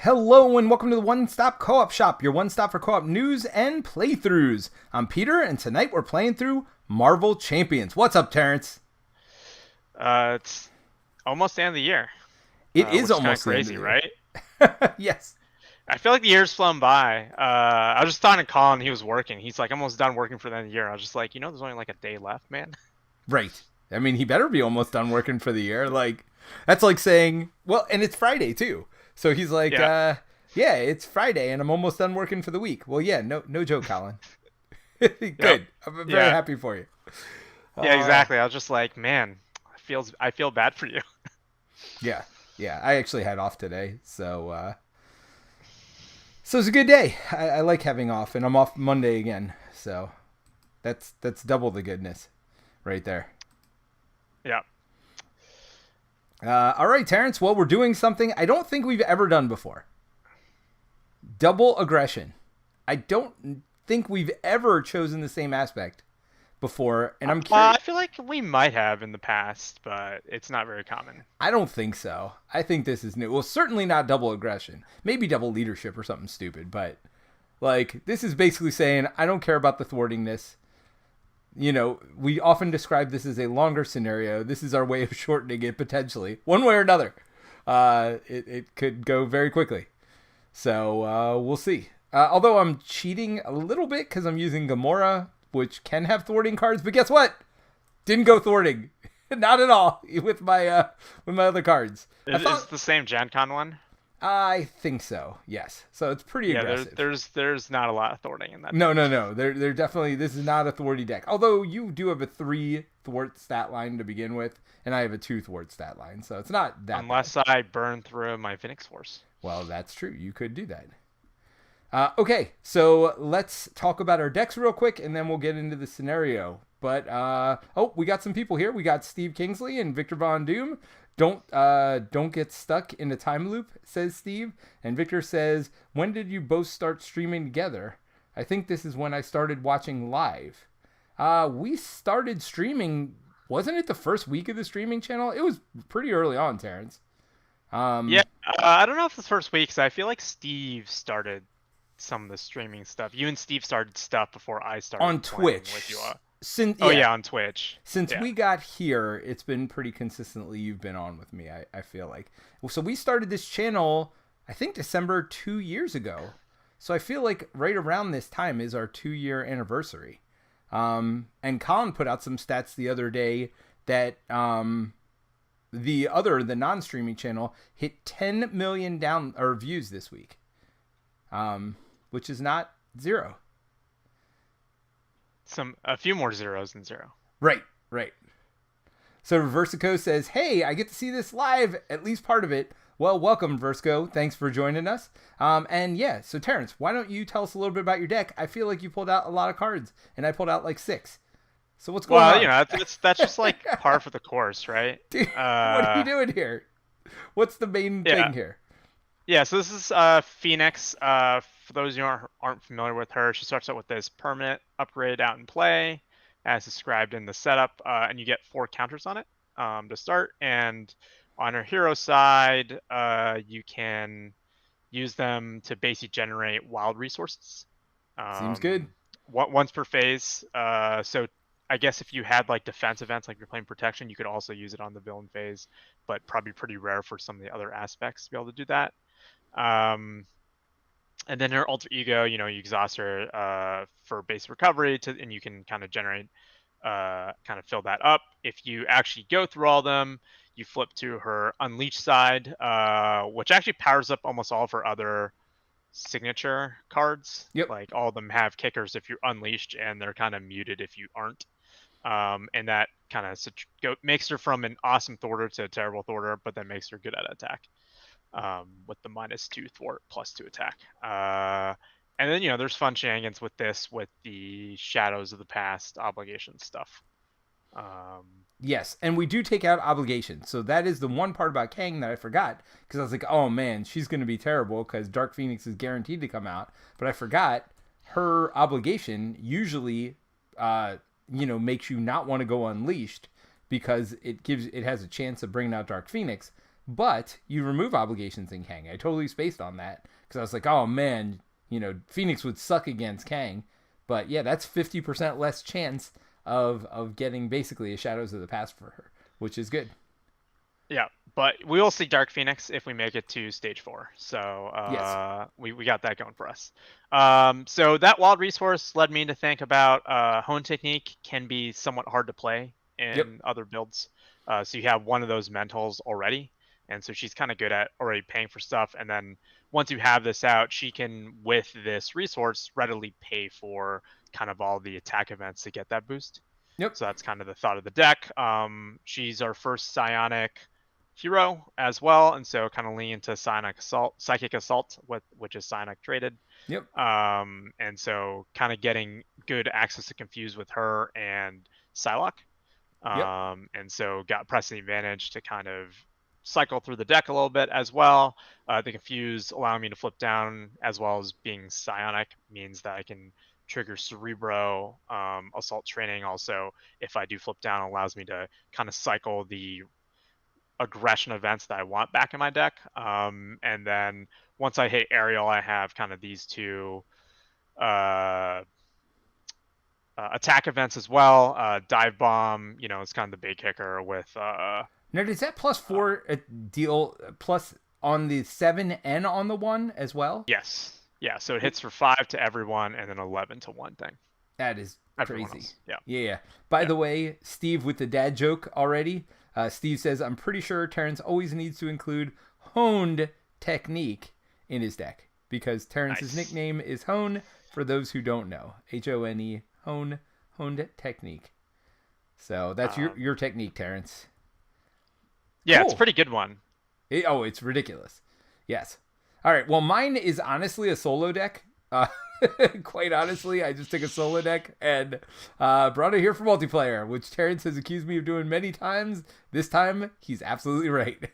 Hello and welcome to the One Stop Co-op Shop, your one stop for co-op news and playthroughs. I'm Peter, and tonight we're playing through Marvel Champions. What's up, Terence? It's almost the end of the year, It is which is kind of almost the end of crazy, the year. right? Yes. I feel like the year's flown by. I was just talking to Colin, he was working. He's like almost done working for the end of the year. I was just like, there's only like a day left, man. Right. I mean, he better be almost done working for the year. Like, that's like saying, well, and it's Friday too. So he's like, Yeah, yeah, it's Friday and I'm almost done working for the week. Well, yeah, no joke, Colin. yep, Good. I'm very yeah, happy for you. yeah, Uh, exactly. I was just like, man, I feel bad for you. yeah. Yeah, I actually had off today. So it's a good day. I like having off, and I'm off Monday again. So that's double the goodness right there. Yeah. All right, Terrence. Well, we're doing something I don't think we've ever done before. Double aggression. I don't think we've ever chosen the same aspect before, and I'm I curious. feel like we might have in the past, but it's not very common. I don't think so. I think this is new. Well, certainly not double aggression. Maybe double leadership or something stupid, but like this is basically saying I don't care about the thwartingness. We often describe this as a longer scenario. This is our way of shortening it potentially, one way or another. It could go very quickly. So we'll see. Although I'm cheating a little bit because I'm using Gamora, which can have thwarting cards. But guess what? Didn't go thwarting. Not at all with my other cards. I Is thought it the same Gen Con one? I think so. Yes. So it's pretty Yeah, aggressive. there's not a lot of thwarting in that No, deck. no, no. They're definitely. This is not a thwarty deck. Although you do have a 3 thwart stat line to begin with, and I have a 2 thwart stat line, so it's not that bad. Unless I burn through my Phoenix Force. Well, that's true. You could do that. Okay, so let's talk about our decks real quick, and then we'll get into the scenario. But we got some people here. We got Steve Kingsley and Victor Von Doom. Don't get stuck in a time loop, says Steve. And Victor says, when did you both start streaming together? I think this is when I started watching live. We started streaming. Wasn't it the first week of the streaming channel? It was pretty early on, Terrence. Yeah, Um, I don't know if this first week, 'cause I feel like Steve started some of the streaming stuff. You and Steve started stuff before I started on playing with Twitch. you. Since Oh yeah, yeah, on Twitch. since Yeah. we got here, it's been pretty consistently you've been on with me, I feel like. So we started this channel, I think December 2 years ago. So I feel like right around this time is our 2 year anniversary. And Colin put out some stats the other day that the non-streaming channel hit 10 million down or views this week, which is not zero. A few more zeros than zero. Right, right. So Versico says, hey, I get to see this live, at least part of it. Well, welcome, Versico. Thanks for joining us. And yeah, so Terrence, why don't you tell us a little bit about your deck? I feel like you pulled out a lot of cards, and I pulled out like 6. So what's going Well, on? that's just like par for the course, right? Dude, what are you doing here? What's the main Yeah. thing here? Yeah, so this is Phoenix. For those who aren't familiar with her, she starts out with this permanent upgrade out in play, as described in the setup, and you get 4 counters on it to start. And on her hero side, you can use them to basically generate wild resources. Seems good. Once per phase. So I guess if you had like defense events, like you're playing protection, you could also use it on the villain phase, but probably pretty rare for some of the other aspects to be able to do that. Um, and then her alter ego, you exhaust her for base recovery and you can kind of generate, kind of fill that up. If you actually go through all of them, you flip to her unleash side, which actually powers up almost all of her other signature cards. Yep. Like all of them have kickers if you're unleashed, and they're kind of muted if you aren't. And that kind of makes her from an awesome thwarter to a terrible thwarter, but then makes her good at attack. With the -2 thwart +2 attack. And then there's fun shenanigans with this, with the shadows of the past obligation stuff. Yes, and we do take out obligations. So that is the one part about Kang that I forgot, because I was like, oh man, she's going to be terrible because Dark Phoenix is guaranteed to come out. But I forgot her obligation usually, makes you not want to go unleashed because it has a chance of bringing out Dark Phoenix. but you remove obligations in Kang. I totally spaced on that because I was like, oh man, Phoenix would suck against Kang. But yeah, that's 50% less chance of getting basically a Shadows of the Past for her, which is good. Yeah, but we will see Dark Phoenix if we make it to stage 4. So Yes. we got that going for us. So that wild resource led me to think about Hone Technique can be somewhat hard to play Yep. in other builds. So you have one of those mentals already, and so she's kind of good at already paying for stuff. And then once you have this out, she can, with this resource, readily pay for kind of all the attack events to get that boost. Yep. So that's kind of the thought of the deck. She's our first psionic hero as well, and so kind of lean into psychic assault, which is psionic traded. Yep. And so kind of getting good access to confuse with her and Psylocke. Yep. And so got pressing advantage to kind of cycle through the deck a little bit as well. The confuse allowing me to flip down, as well as being psionic, means that I can trigger Cerebro. Assault training also, if I do flip down, allows me to kind of cycle the aggression events that I want back in my deck. And then once I hit Aerial, I have kind of these two attack events as well. Dive Bomb, it's kind of the big kicker with. Now, does that +4 deal plus on the 7 and on the 1 as well? Yes. Yeah, so it hits for 5 to everyone and then 11 to one thing. That is Everyone crazy. else. Yeah. Yeah. By the way, Steve with the dad joke already. Steve says, I'm pretty sure Terence always needs to include honed technique in his deck because Terence's nickname is Hone, for those who don't know. Hone, honed technique. So that's your technique, Terence. Yeah, Cool. It's a pretty good one. It's ridiculous. Yes. All right. Well, mine is honestly a solo deck. Quite honestly, I just took a solo deck and brought it here for multiplayer, which Terence has accused me of doing many times. This time, he's absolutely right.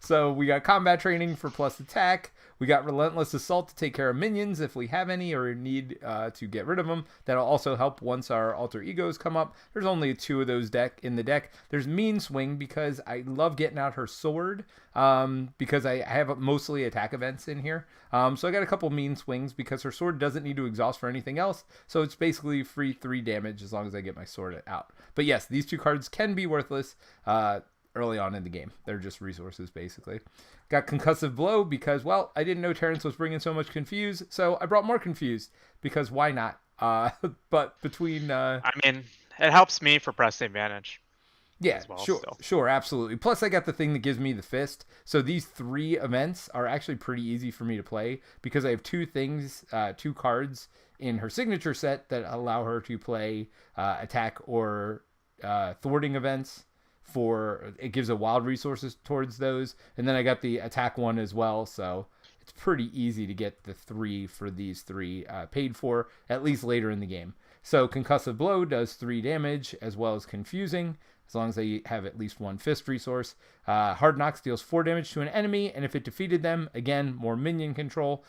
So we got combat training for plus attack. We got relentless assault to take care of minions if we have any or need to get rid of them. That'll also help once our alter egos come up. There's only 2 of those in the deck. There's mean swing because I love getting out her sword because I have mostly attack events in here. So I got a couple mean swings because her sword doesn't need to exhaust for anything else. So it's basically free 3 damage as long as I get my sword out. But yes, these 2 cards can be worthless early on in the game. They're just resources, basically. Got Concussive Blow because, well, I didn't know Terence was bringing so much Confuse, so I brought more Confused because why not? But between... I mean, it helps me for pressing advantage. Yeah, well, sure, absolutely. Plus, I got the thing that gives me the fist. So these 3 events are actually pretty easy for me to play because I have 2 things, 2 cards in her signature set that allow her to play attack or thwarting events. It gives a wild resources towards those, and then I got the attack one as well, so it's pretty easy to get the 3 for these 3 paid for, at least later in the game. So Concussive Blow does 3 damage as well as confusing, as long as they have at least 1 fist resource. Hard Knocks deals 4 damage to an enemy, and if it defeated them, again, more minion control,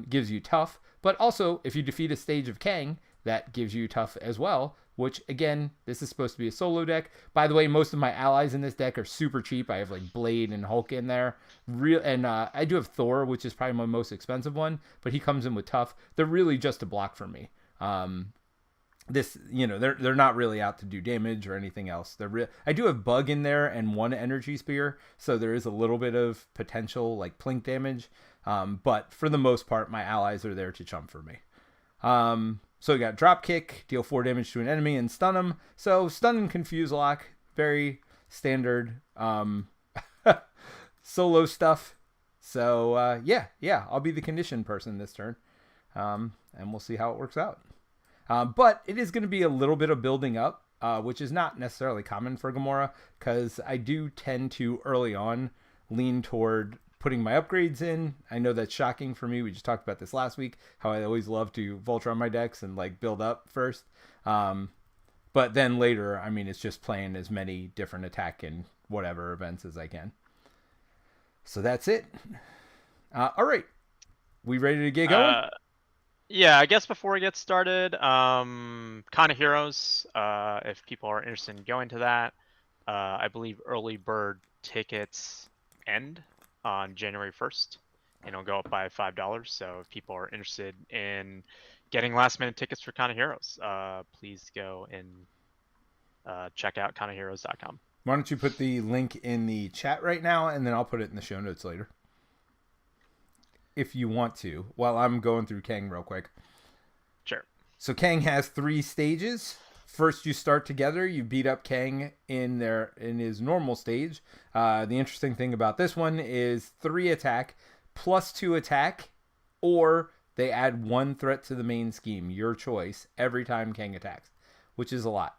gives you tough, but also if you defeat a stage of Kang, that gives you tough as well, which, again, this is supposed to be a solo deck. By the way, most of my allies in this deck are super cheap. I have, like, Blade and Hulk in there. I do have Thor, which is probably my most expensive one, but he comes in with tough. They're really just a block for me. They're not really out to do damage or anything else. I do have Bug in there and 1 Energy Spear, so there is a little bit of potential, like, plink damage. But for the most part, my allies are there to chump for me. So we got Drop Kick, deal 4 damage to an enemy and stun them. So stun and confuse lock, very standard solo stuff. So yeah, I'll be the condition person this turn, and we'll see how it works out. But it is going to be a little bit of building up, which is not necessarily common for Gamora, because I do tend to early on lean toward putting my upgrades in. I know that's shocking for me. We just talked about this last week, how I always love to Voltron my decks and like build up first. But then later, I mean, it's just playing as many different attack and whatever events as I can. So that's it. All right. We ready to get going? Yeah, I guess before we get started, kind of heroes, if people are interested in going to that, I believe early bird tickets end on January 1st, and it'll go up by $5. So if people are interested in getting last-minute tickets for Con of Heroes, please go and check out conofheroes.com. Why don't you put the link in the chat right now, and then I'll put it in the show notes later, if you want to, while I'm going through Kang real quick. Sure. So Kang has 3 stages. First, you start together. You beat up Kang in his normal stage. The interesting thing about this one is 3 attack plus 2 attack, or they add 1 threat to the main scheme. Your choice every time Kang attacks, which is a lot.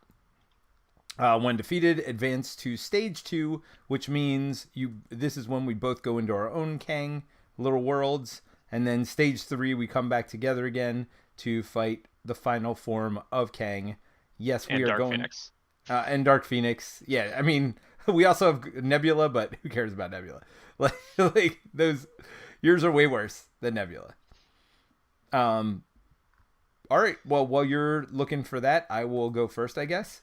When defeated, advance to stage 2, which means this is when we both go into our own Kang little worlds, and then stage 3 we come back together again to fight the final form of Kang. Yes, we and are Dark going Phoenix. And Dark Phoenix. Yeah, I mean, we also have Nebula, but who cares about Nebula? Like those, yours are way worse than Nebula. All right. Well, while you're looking for that, I will go first, I guess.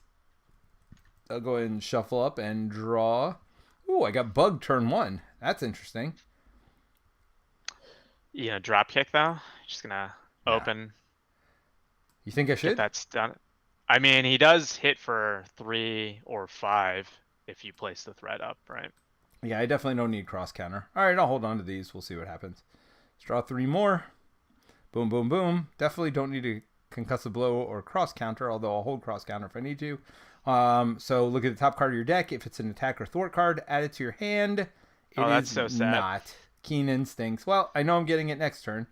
I'll go ahead and shuffle up and draw. Ooh, I got Bug turn 1. That's interesting. Drop kick though. Just gonna open. You think I should? Get that done. I mean, he does hit for 3 or 5 if you place the threat up, right? Yeah, I definitely don't need cross counter. All right, I'll hold on to these. We'll see what happens. Let's draw 3 more. Boom, boom, boom. Definitely don't need a concussive blow or cross counter, although I'll hold cross counter if I need to. So look at the top card of your deck. If it's an attack or thwart card, add it to your hand. That's so sad. Not. Keen Instincts. Well, I know I'm getting it next turn,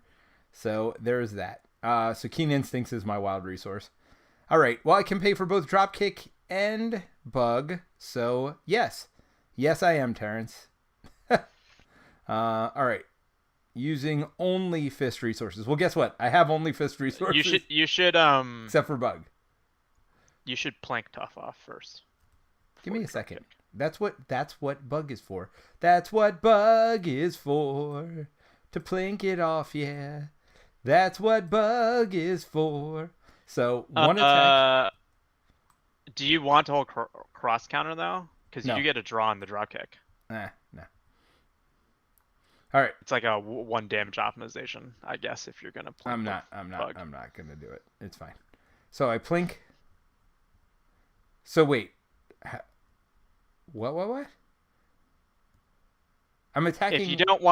so there's that. So Keen Instincts is my wild resource. All right. Well, I can pay for both Dropkick and Bug. So yes, I am, Terence. All right. Using only fist resources. Well, guess what? I have only fist resources. You should except for Bug. You should plank Tough off first. Give me a second. That's what Bug is for. That's what Bug is for. To plink it off, yeah. That's what Bug is for. So, one attack. Do you want to hold cross counter though? Because you No. do get a draw on the drop kick. No. All right. It's like a 1 damage optimization, I guess, if you're gonna plink. I'm not gonna do it. It's fine. So I plink. So wait. What? I'm attacking. If you don't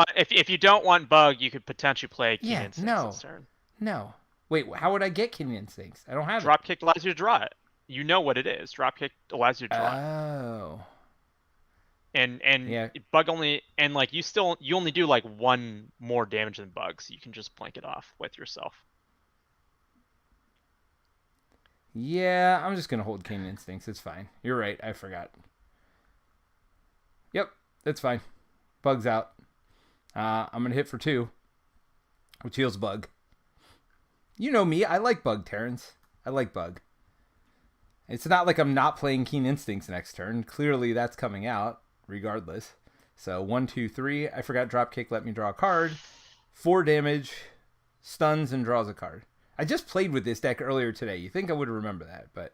want Bug, you could potentially play Keen Instincts this turn. No. Wait, how would I get Keen Instincts? I don't have Drop kick allows you to draw it. You know what it is. Drop kick allows you to draw it. Oh. And yeah. Bug only you only do like 1 more damage than Bug, so you can just plank it off with yourself. Yeah, I'm just gonna hold Keen Instincts. It's fine. You're right. I forgot. Yep, that's fine. Bug's out. I'm gonna hit for 2, which heals Bug. You know me. I like Bug, Terence. I like Bug. It's not like I'm not playing Keen Instincts next turn. Clearly, that's coming out regardless. So 1, 2, 3. I forgot Dropkick let me draw a card. 4 damage, stuns, and draws a card. I just played with this deck earlier today. You think I would remember that, but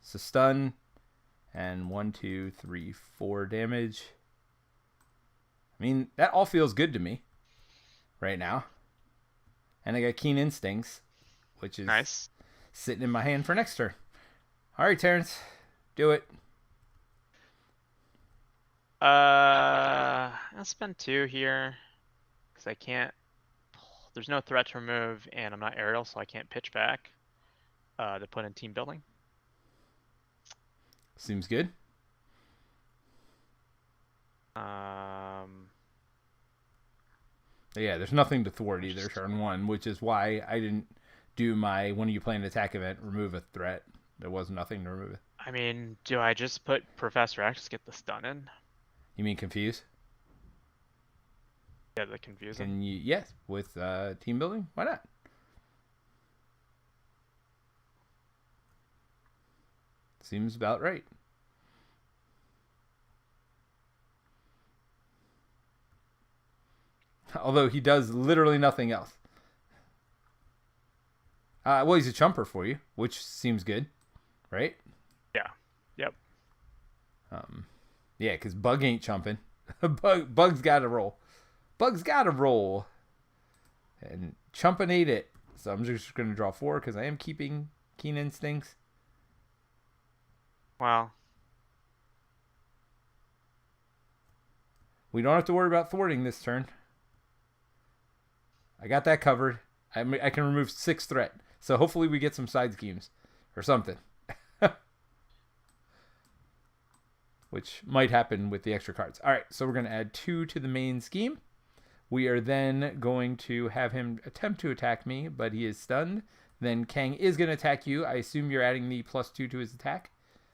so stun and 1, 2, 3, 4 damage. I mean, that all feels good to me right now. And I got Keen Instincts, which is nice, sitting in my hand for next turn. All right, Terence, do it. I'll spend 2 here because I can't. There's no threat to remove, and I'm not aerial, so I can't pitch back to put in team building. Seems good. Yeah, there's nothing to thwart either turn 1, which is why I didn't do my when you play an attack event, remove a threat. There was nothing to remove it. I mean, do I just put Professor X to get the stun in? You mean confuse? Yeah, the confuse. Can you? Yes, with team building. Why not? Seems about right. Although he does literally nothing else. Well, he's a chumper for you, which seems good, right? Yeah. Yep. Yeah, because Bug ain't chumping. Bug's got to roll. Bug's got to roll. And chumping ate it. So I'm just going to draw 4 because I am keeping Keen Instincts. Wow. We don't have to worry about thwarting this turn. I got that covered. I can remove 6 threat. So hopefully we get some side schemes or something. Which might happen with the extra cards. All right, so we're going to add 2 to the main scheme. We are then going to have him attempt to attack me, but he is stunned. Then Kang is going to attack you. I assume you're adding the +2 to his attack.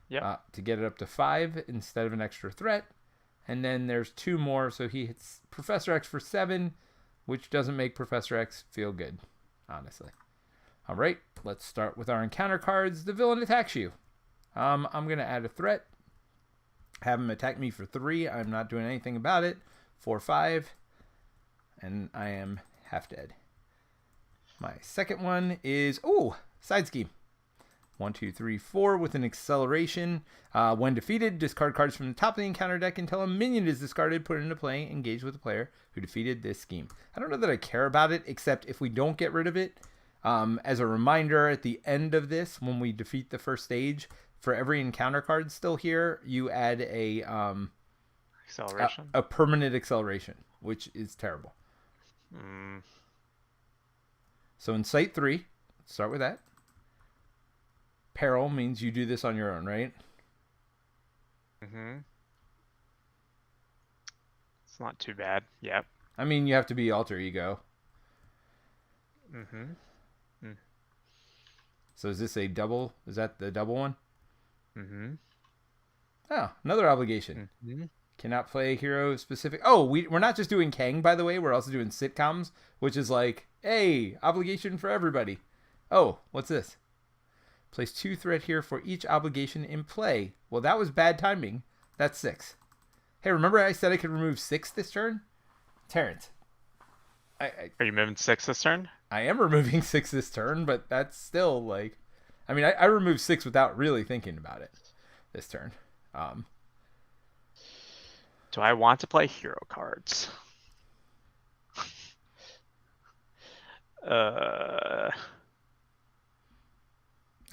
Yeah. To get it up to 5 instead of an extra threat. And then there's 2 more, so he hits Professor X for 7, which doesn't make Professor X feel good, honestly. All right, let's start with our encounter cards. The villain attacks you. I'm going to add a threat. Have him attack me for 3. I'm not doing anything about it. 4, 5. And I am half dead. My second one is, side scheme. 1, 2, 3, 4 with an acceleration. When defeated, discard cards from the top of the encounter deck until a minion is discarded, put into play, engage with the player who defeated this scheme. I don't know that I care about it, except if we don't get rid of it, as a reminder at the end of this, when we defeat the first stage, for every encounter card still here, you add a acceleration, a permanent acceleration, which is terrible. So in Site 3, let's start with that. Peril means you do this on your own, right? Mm-hmm. It's not too bad. Yep. I mean, you have to be alter ego. Mm-hmm. So is this a double? Is that the double one? Mm-hmm. Oh, another obligation. Mm-hmm. Cannot play hero specific. Oh, we're not just doing Kang, by the way. We're also doing sitcoms, which is like, hey, obligation for everybody. Oh, what's this? Place 2 threat here for each obligation in play. Well, that was bad timing. That's 6. Hey, remember I said I could remove 6 this turn? Terence. Are you moving 6 this turn? I am removing 6 this turn, but that's still like... I mean, I removed 6 without really thinking about it this turn. Do I want to play hero cards? I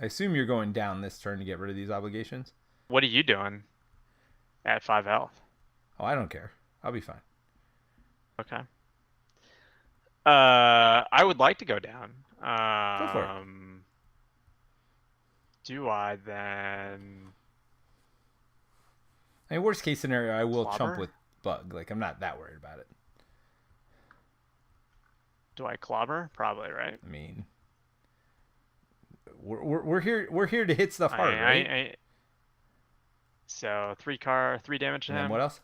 assume you're going down this turn to get rid of these obligations. What are you doing at 5 health? Oh, I don't care. I'll be fine. Okay. I would like to go down. Go for it. Do I then? I mean, worst case scenario, I will Clobber? chump with Bug. Like, I'm not that worried about it. Do I clobber? Probably, right? I mean, we're here to hit stuff hard, right? So 3 damage to And then him. what else?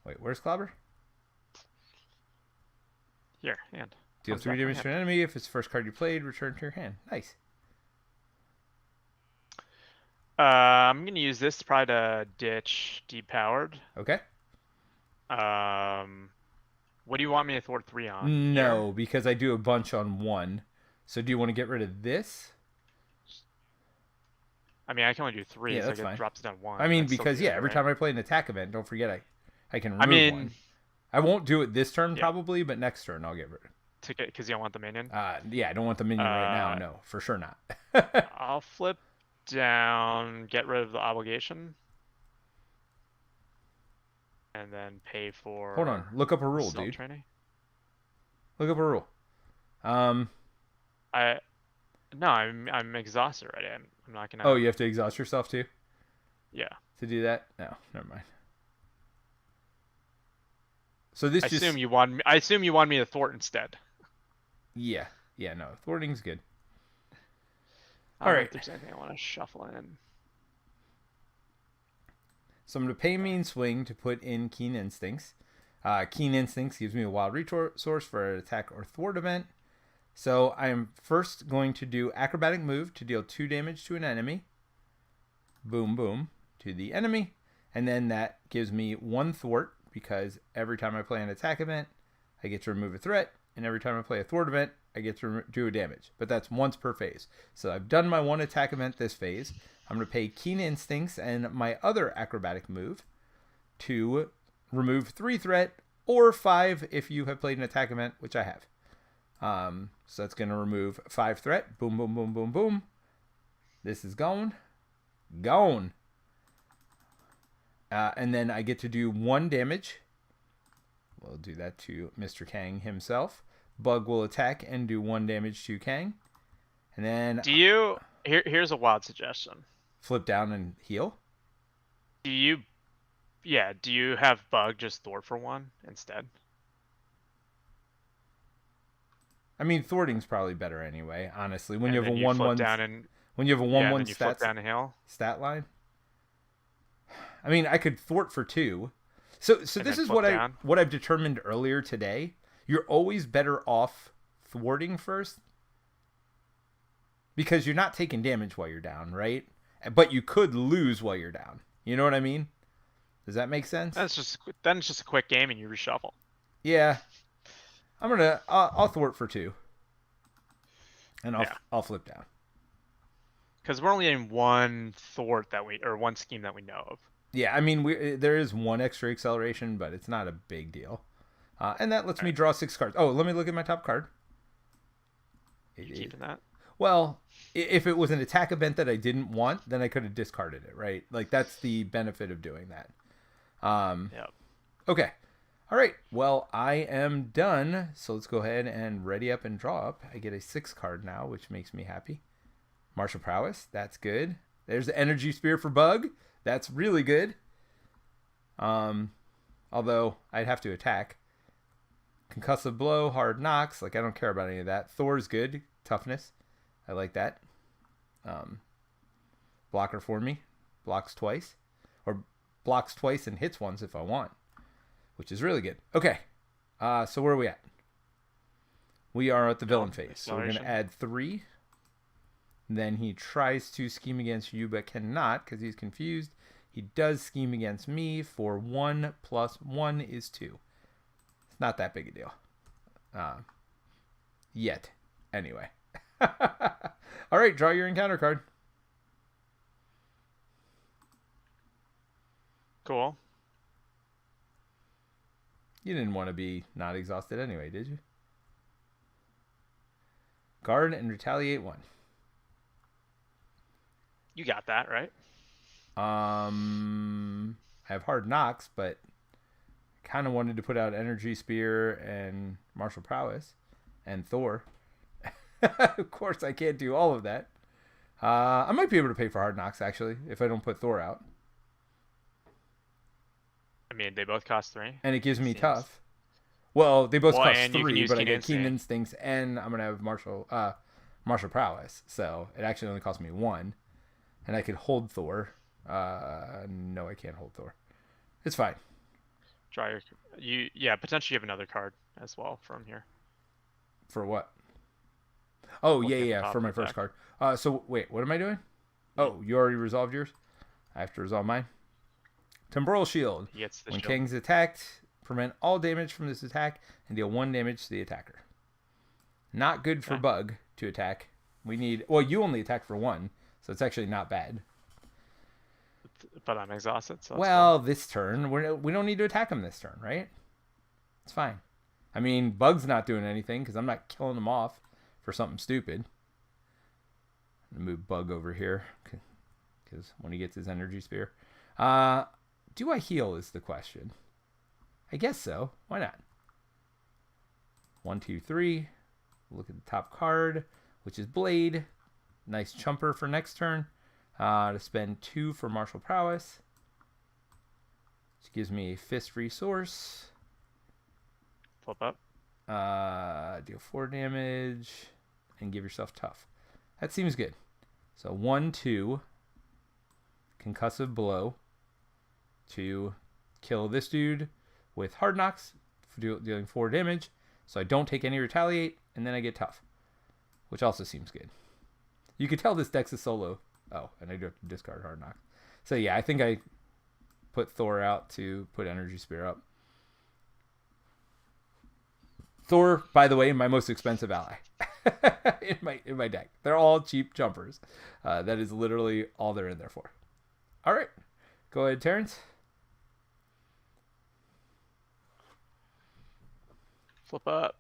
Wait, where's Clobber? Here, hand. Deal 3 damage to an enemy. If it's the first card you played, return to your hand. Nice. I'm gonna use this probably to ditch depowered. Okay. What do you want me to thwart 3 on? No, here? because I do a bunch on 1. So do you want to get rid of this? I mean, I can only do 3, Yeah, so that's fine. it drops down 1. I mean, That's because, still good, every right? time I play an attack event, don't forget I can remove 1. I won't do it this turn probably, but next turn I'll get rid of it. Because you don't want the minion? Yeah, I don't want the minion right now. No, for sure not. I'll flip down, get rid of the obligation. And then pay for... Hold on. Look up a rule, dude. Training. Look up a rule. No, I'm exhausted already. I'm not gonna... Oh, you have to exhaust yourself too? Yeah. To do that? No, never mind. So this I assume you want me to thwart instead. Yeah. Yeah, no. Thwarting's good. I don't know Alright. if there's anything I want to shuffle in. So I'm going to pay mean swing to put in Keen Instincts. Keen Instincts gives me a wild resource for an attack or thwart event. So I am first going to do Acrobatic Move to deal 2 damage to an enemy. Boom, boom, to the enemy. And then that gives me 1 thwart, because every time I play an attack event, I get to remove a threat. And every time I play a thwart event, I get to do a damage. But that's once per phase. So I've done my 1 attack event this phase. I'm going to pay Keen Instincts and my other acrobatic move to remove 3 threat or 5 if you have played an attack event, which I have. So that's going to remove 5 threat. Boom, boom, boom, boom, boom. This is gone. Gone. And then I get to do 1 damage. We'll do that to Mr. Kang himself. Bug will attack and do 1 damage to Kang. And then... Here's a wild suggestion. Flip down and heal? Do you have Bug just Thor for 1 instead? I mean, thwarting's probably better anyway, honestly. When you have a 1-1 stat line. I mean, I could thwart for 2. So this is what I've determined earlier today. You're always better off thwarting first because you're not taking damage while you're down, right? But you could lose while you're down. You know what I mean? Does that make sense? Then it's just a quick game and you reshuffle. Yeah. I'll thwart for 2. And I'll flip down. Because we're only in 1 thwart or 1 scheme that we know of. Yeah, I mean, there is 1 extra acceleration, but it's not a big deal. And that lets me draw 6 cards. Oh, let me look at my top card. You keeping that? Well, if it was an attack event that I didn't want, then I could have discarded it, right? Like, that's the benefit of doing that. Yep. Okay. All right. Well, I am done. So let's go ahead and ready up and draw up. I get a 6 card now, which makes me happy. Martial Prowess. That's good. There's the Energy Spear for Bug. That's really good. Although I'd have to attack. Concussive Blow, Hard Knocks. Like, I don't care about any of that. Thor's good. Toughness. I like that. Blocker for me. Blocks twice. Or blocks twice and hits once if I want. Which is really good. Okay. So where are we at? We are at the villain phase. So we're going to add 3. Then he tries to scheme against you, but cannot because he's confused. He does scheme against me for 1 plus 1 is 2. It's not that big a deal. Yet. Anyway. All right, draw your encounter card. Cool. You didn't want to be not exhausted anyway, did you? Guard and retaliate 1. You got that, right? I have Hard Knocks, but kind of wanted to put out Energy Spear and Martial Prowess and Thor. Of course, I can't do all of that. I might be able to pay for Hard Knocks, actually, if I don't put Thor out. I mean, they both cost 3. And it gives me tough. Well, they both cost 3, but I get Keen Instinct. Instincts, and I'm going to have Martial Prowess. So it actually only cost me 1. And I could hold Thor. No, I can't hold Thor. It's fine. Draw potentially you have another card as well from here. For what? Oh, yeah, for my first card. So, wait, what am I doing? Oh, you already resolved yours? I have to resolve mine. Temporal Shield. When Kang's attacked, prevent all damage from this attack and deal 1 damage to the attacker. Not good for Bug to attack. You only attack for 1, so it's actually not bad. But I'm exhausted. So this turn, we don't need to attack him this turn, right? It's fine. I mean, Bug's not doing anything because I'm not killing him off for something stupid. I'm going to move Bug over here because when he gets his Energy Spear. Do I heal is the question. I guess so. Why not? 1, 2, 3. Look at the top card, which is Blade. Nice chumper for next turn. To spend 2 for Martial Prowess. Which gives me a Fist resource. Flip up. Deal 4 damage. And give yourself tough. That seems good. So 1, 2. Concussive Blow. To kill this dude with Hard Knocks. For dealing 4 damage. So I don't take any retaliate. And then I get tough. Which also seems good. You could tell this deck's a solo. Oh, and I do have to discard Hard Knocks. So yeah, I think I put Thor out to put Energy Spear up. Thor, by the way, my most expensive ally. in my deck. They're all cheap jumpers. That is literally all they're in there for. All right, go ahead, Terrence. Flip up.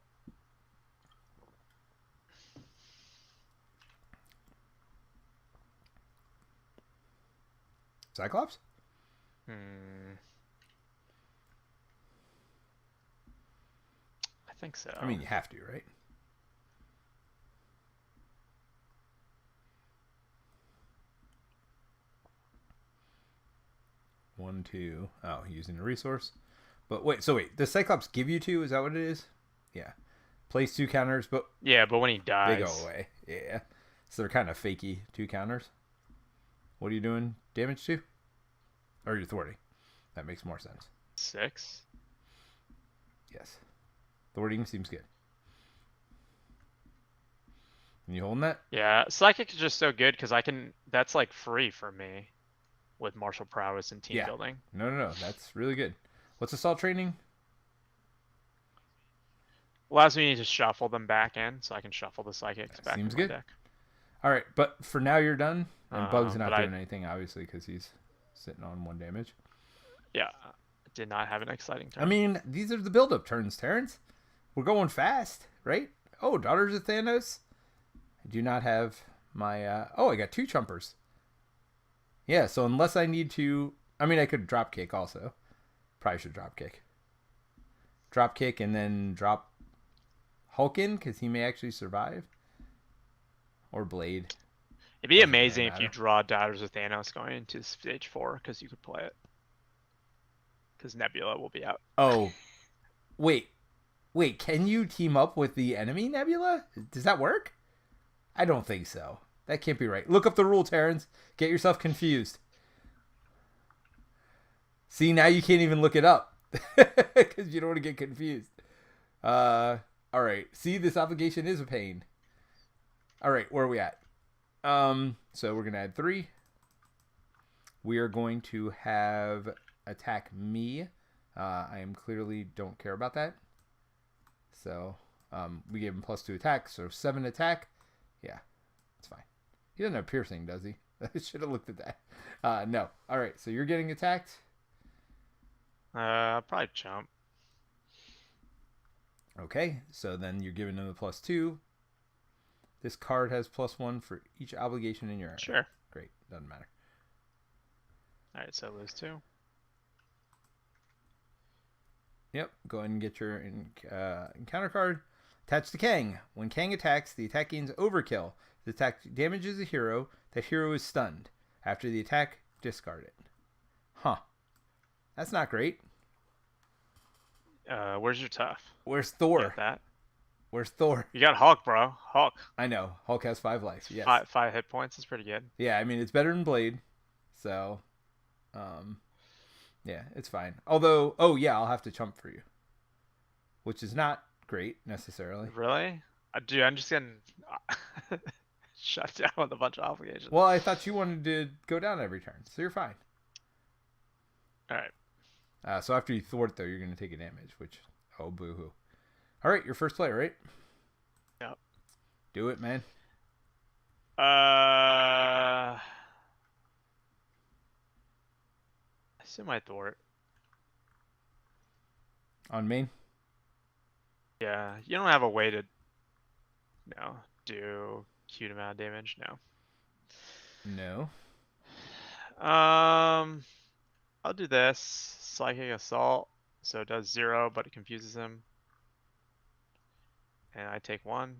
Cyclops. I think so. I mean, you have to, right? One, two. Oh, using a resource. But wait, does Cyclops give you 2? Is that what it is? Yeah. Place 2 counters, but yeah, but when he dies, they go away. Yeah. So they're kind of fakey 2 counters. What are you doing damage to? Or you're thwarting. That makes more sense. 6. Yes. Thwarting seems good. And you holding that? Yeah, Psychic is just so good because I can. That's like free for me with martial prowess and team building. No. That's really good. What's assault training? Allows me to shuffle them back in, so I can shuffle the Psychics back Seems in my good. deck. All right, but for now you're done. And Bug's not but doing anything, obviously, because he's sitting on 1 damage. Yeah, did not have an exciting turn. I mean, these are the build-up turns, Terrence. We're going fast, right? Oh, Daughters of Thanos. I do not have my... I got 2 chumpers. Yeah, so unless I need to... I mean, I could drop kick also. Probably should drop kick. Drop kick and then drop Hulk in, because he may actually survive. Or Blade. It'd be amazing if you draw Daughters of Thanos going into stage 4, because you could play it. Because Nebula will be out. Oh, wait, can you team up with the enemy Nebula? Does that work? I don't think so. That can't be right. Look up the rule, Terrence. Get yourself confused. See, now you can't even look it up. Because you don't want to get confused. All right. See, this obligation is a pain. All right, where are we at? So we're going to add 3. We are going to have attack me. I am clearly don't care about that. So we gave him +2 attack, so 7 attack. Yeah, it's fine. He doesn't have piercing, does he? I should have looked at that. No. All right, so you're getting attacked. Probably jump. Okay, so then you're giving him the +2. This card has +1 for each obligation in your area. Sure. Great, doesn't matter. All right, so lose 2. Yep, go ahead and get your encounter card. Attach to Kang. When Kang attacks, the attack gains overkill. The attack damages a hero. That hero is stunned. After the attack, discard it. Huh. That's not great. Where's your tough? Where's Thor? You got that? Where's Thor? You got Hulk, bro. Hulk. I know. Hulk has 5 life. Yes. 5 hit points is pretty good. Yeah, I mean, it's better than Blade. So, yeah, it's fine. Although, I'll have to chump for you. Which is not great, necessarily. Really? Dude, I'm just getting shut down with a bunch of obligations. Well, I thought you wanted to go down every turn, so you're fine. Alright. So after you thwart, though, you're going to take a damage, which, oh, boo-hoo. All right, your first play, right? Yep. Do it, man. I assume I thwart. On main? Yeah, you don't have a way to, do cute amount of damage. No. I'll do this. Psychic Assault. So it does 0, but it confuses him. And I take 1.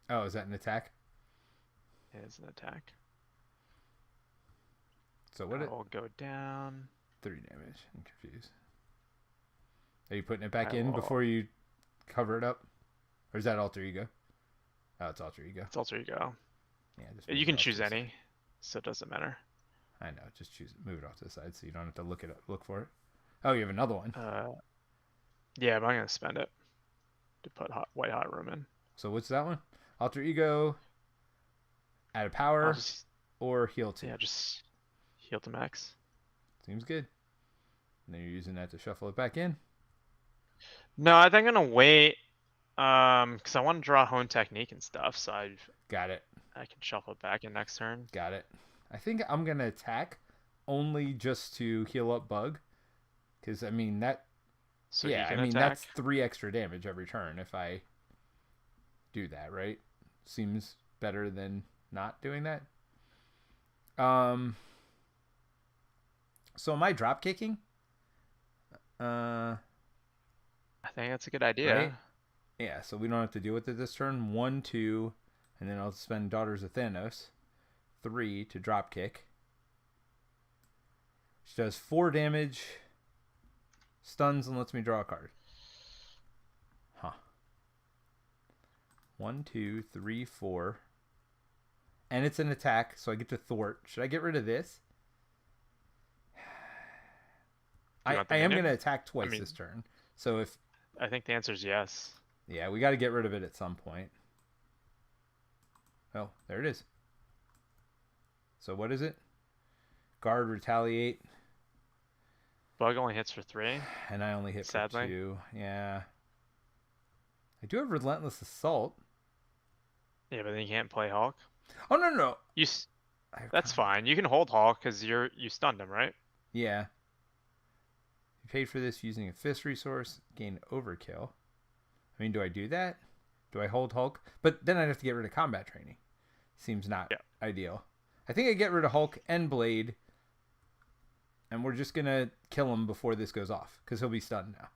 Oh, is that an attack? It is an attack. So what? I'll go down. 3 damage. I'm confused. Are you putting it back in before you cover it up? Or is that alter ego? Oh, it's alter ego. It's alter ego. Yeah, just You can choose any, so it doesn't matter. I know. Just choose it. Move it off to the side so you don't have to look for it. Oh, you have another one. Yeah, but I'm gonna spend it to put white hot room in. So what's that one? Alter ego. Add a power or heal 2. Yeah, just heal to max. Seems good. And then you're using that to shuffle it back in. No, I think I'm gonna wait Because I want to draw Hone Technique and stuff, so Got it. I can shuffle it back in next turn. Got it. I think I'm going to attack only just to heal up Bug. Because, I mean, So yeah, he I can mean, attack. that's 3 extra damage every turn if I do that, right? Seems better than not doing that. So am I drop kicking? I think that's a good idea. Right? Yeah, so we don't have to deal with it this turn. 1, 2, and then I'll spend Daughters of Thanos. 3 to drop kick. She does 4 damage, stuns, and lets me draw a card. Huh. 1, 2, 3, 4. And it's an attack, so I get to thwart. Should I get rid of this? I am going to attack twice this turn. So if... I think the answer is yes. Yeah, we got to get rid of it at some point. Oh, there it is. So what is it? Guard, retaliate. Bug only hits for 3. And I only hit Sadly. for 2. Yeah. I do have relentless assault. Yeah, but then you can't play Hulk. Oh, no. That's fine. You can hold Hulk because you stunned him, right? Yeah. You paid for this using a fist resource. Gain overkill. I mean, do I do that? Do I hold Hulk? But then I'd have to get rid of combat training. Seems not ideal. I think I get rid of Hulk and Blade. And we're just going to kill him before this goes off. Because he'll be stunned now.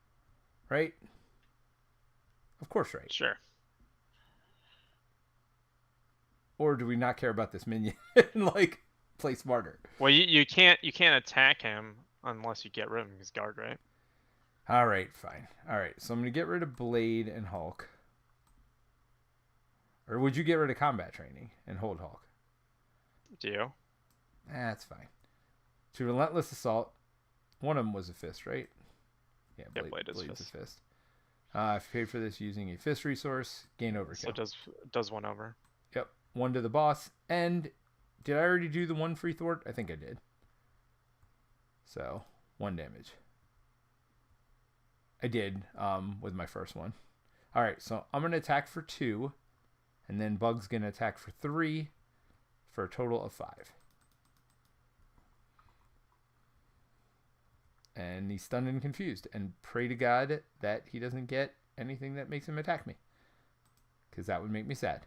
Right? Of course, right. Sure. Or do we not care about this minion? Like, play smarter. Well, you can't attack him unless you get rid of his guard, right? All right, fine. All right, so I'm going to get rid of Blade and Hulk. Or would you get rid of combat training and hold Hulk? Do you? That's fine. To relentless assault. One of them was a fist, right? Yeah, Blade's a fist. If you paid for this using a fist resource, gain overkill. So it does 1 over. Yep, 1 to the boss. And did I already do the 1 free thwart? I think I did. So 1 damage. I did with my first one. All right, so I'm going to attack for 2. And then Bug's going to attack for 3 for a total of 5. And he's stunned and confused. And pray to God that he doesn't get anything that makes him attack me. Because that would make me sad.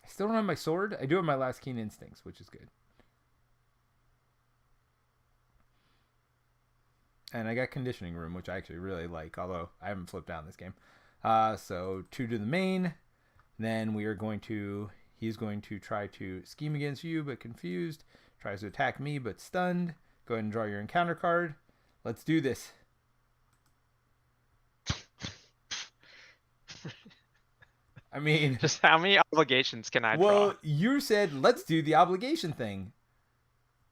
I still don't have my sword. I do have my last keen instincts, which is good. And I got conditioning room, which I actually really like, although I haven't flipped down this game. So 2 to the main. Then he's going to try to scheme against you, but confused. Tries to attack me, but stunned. Go ahead and draw your encounter card. Let's do this. I mean... Just how many obligations can I draw? Well, you said, let's do the obligation thing.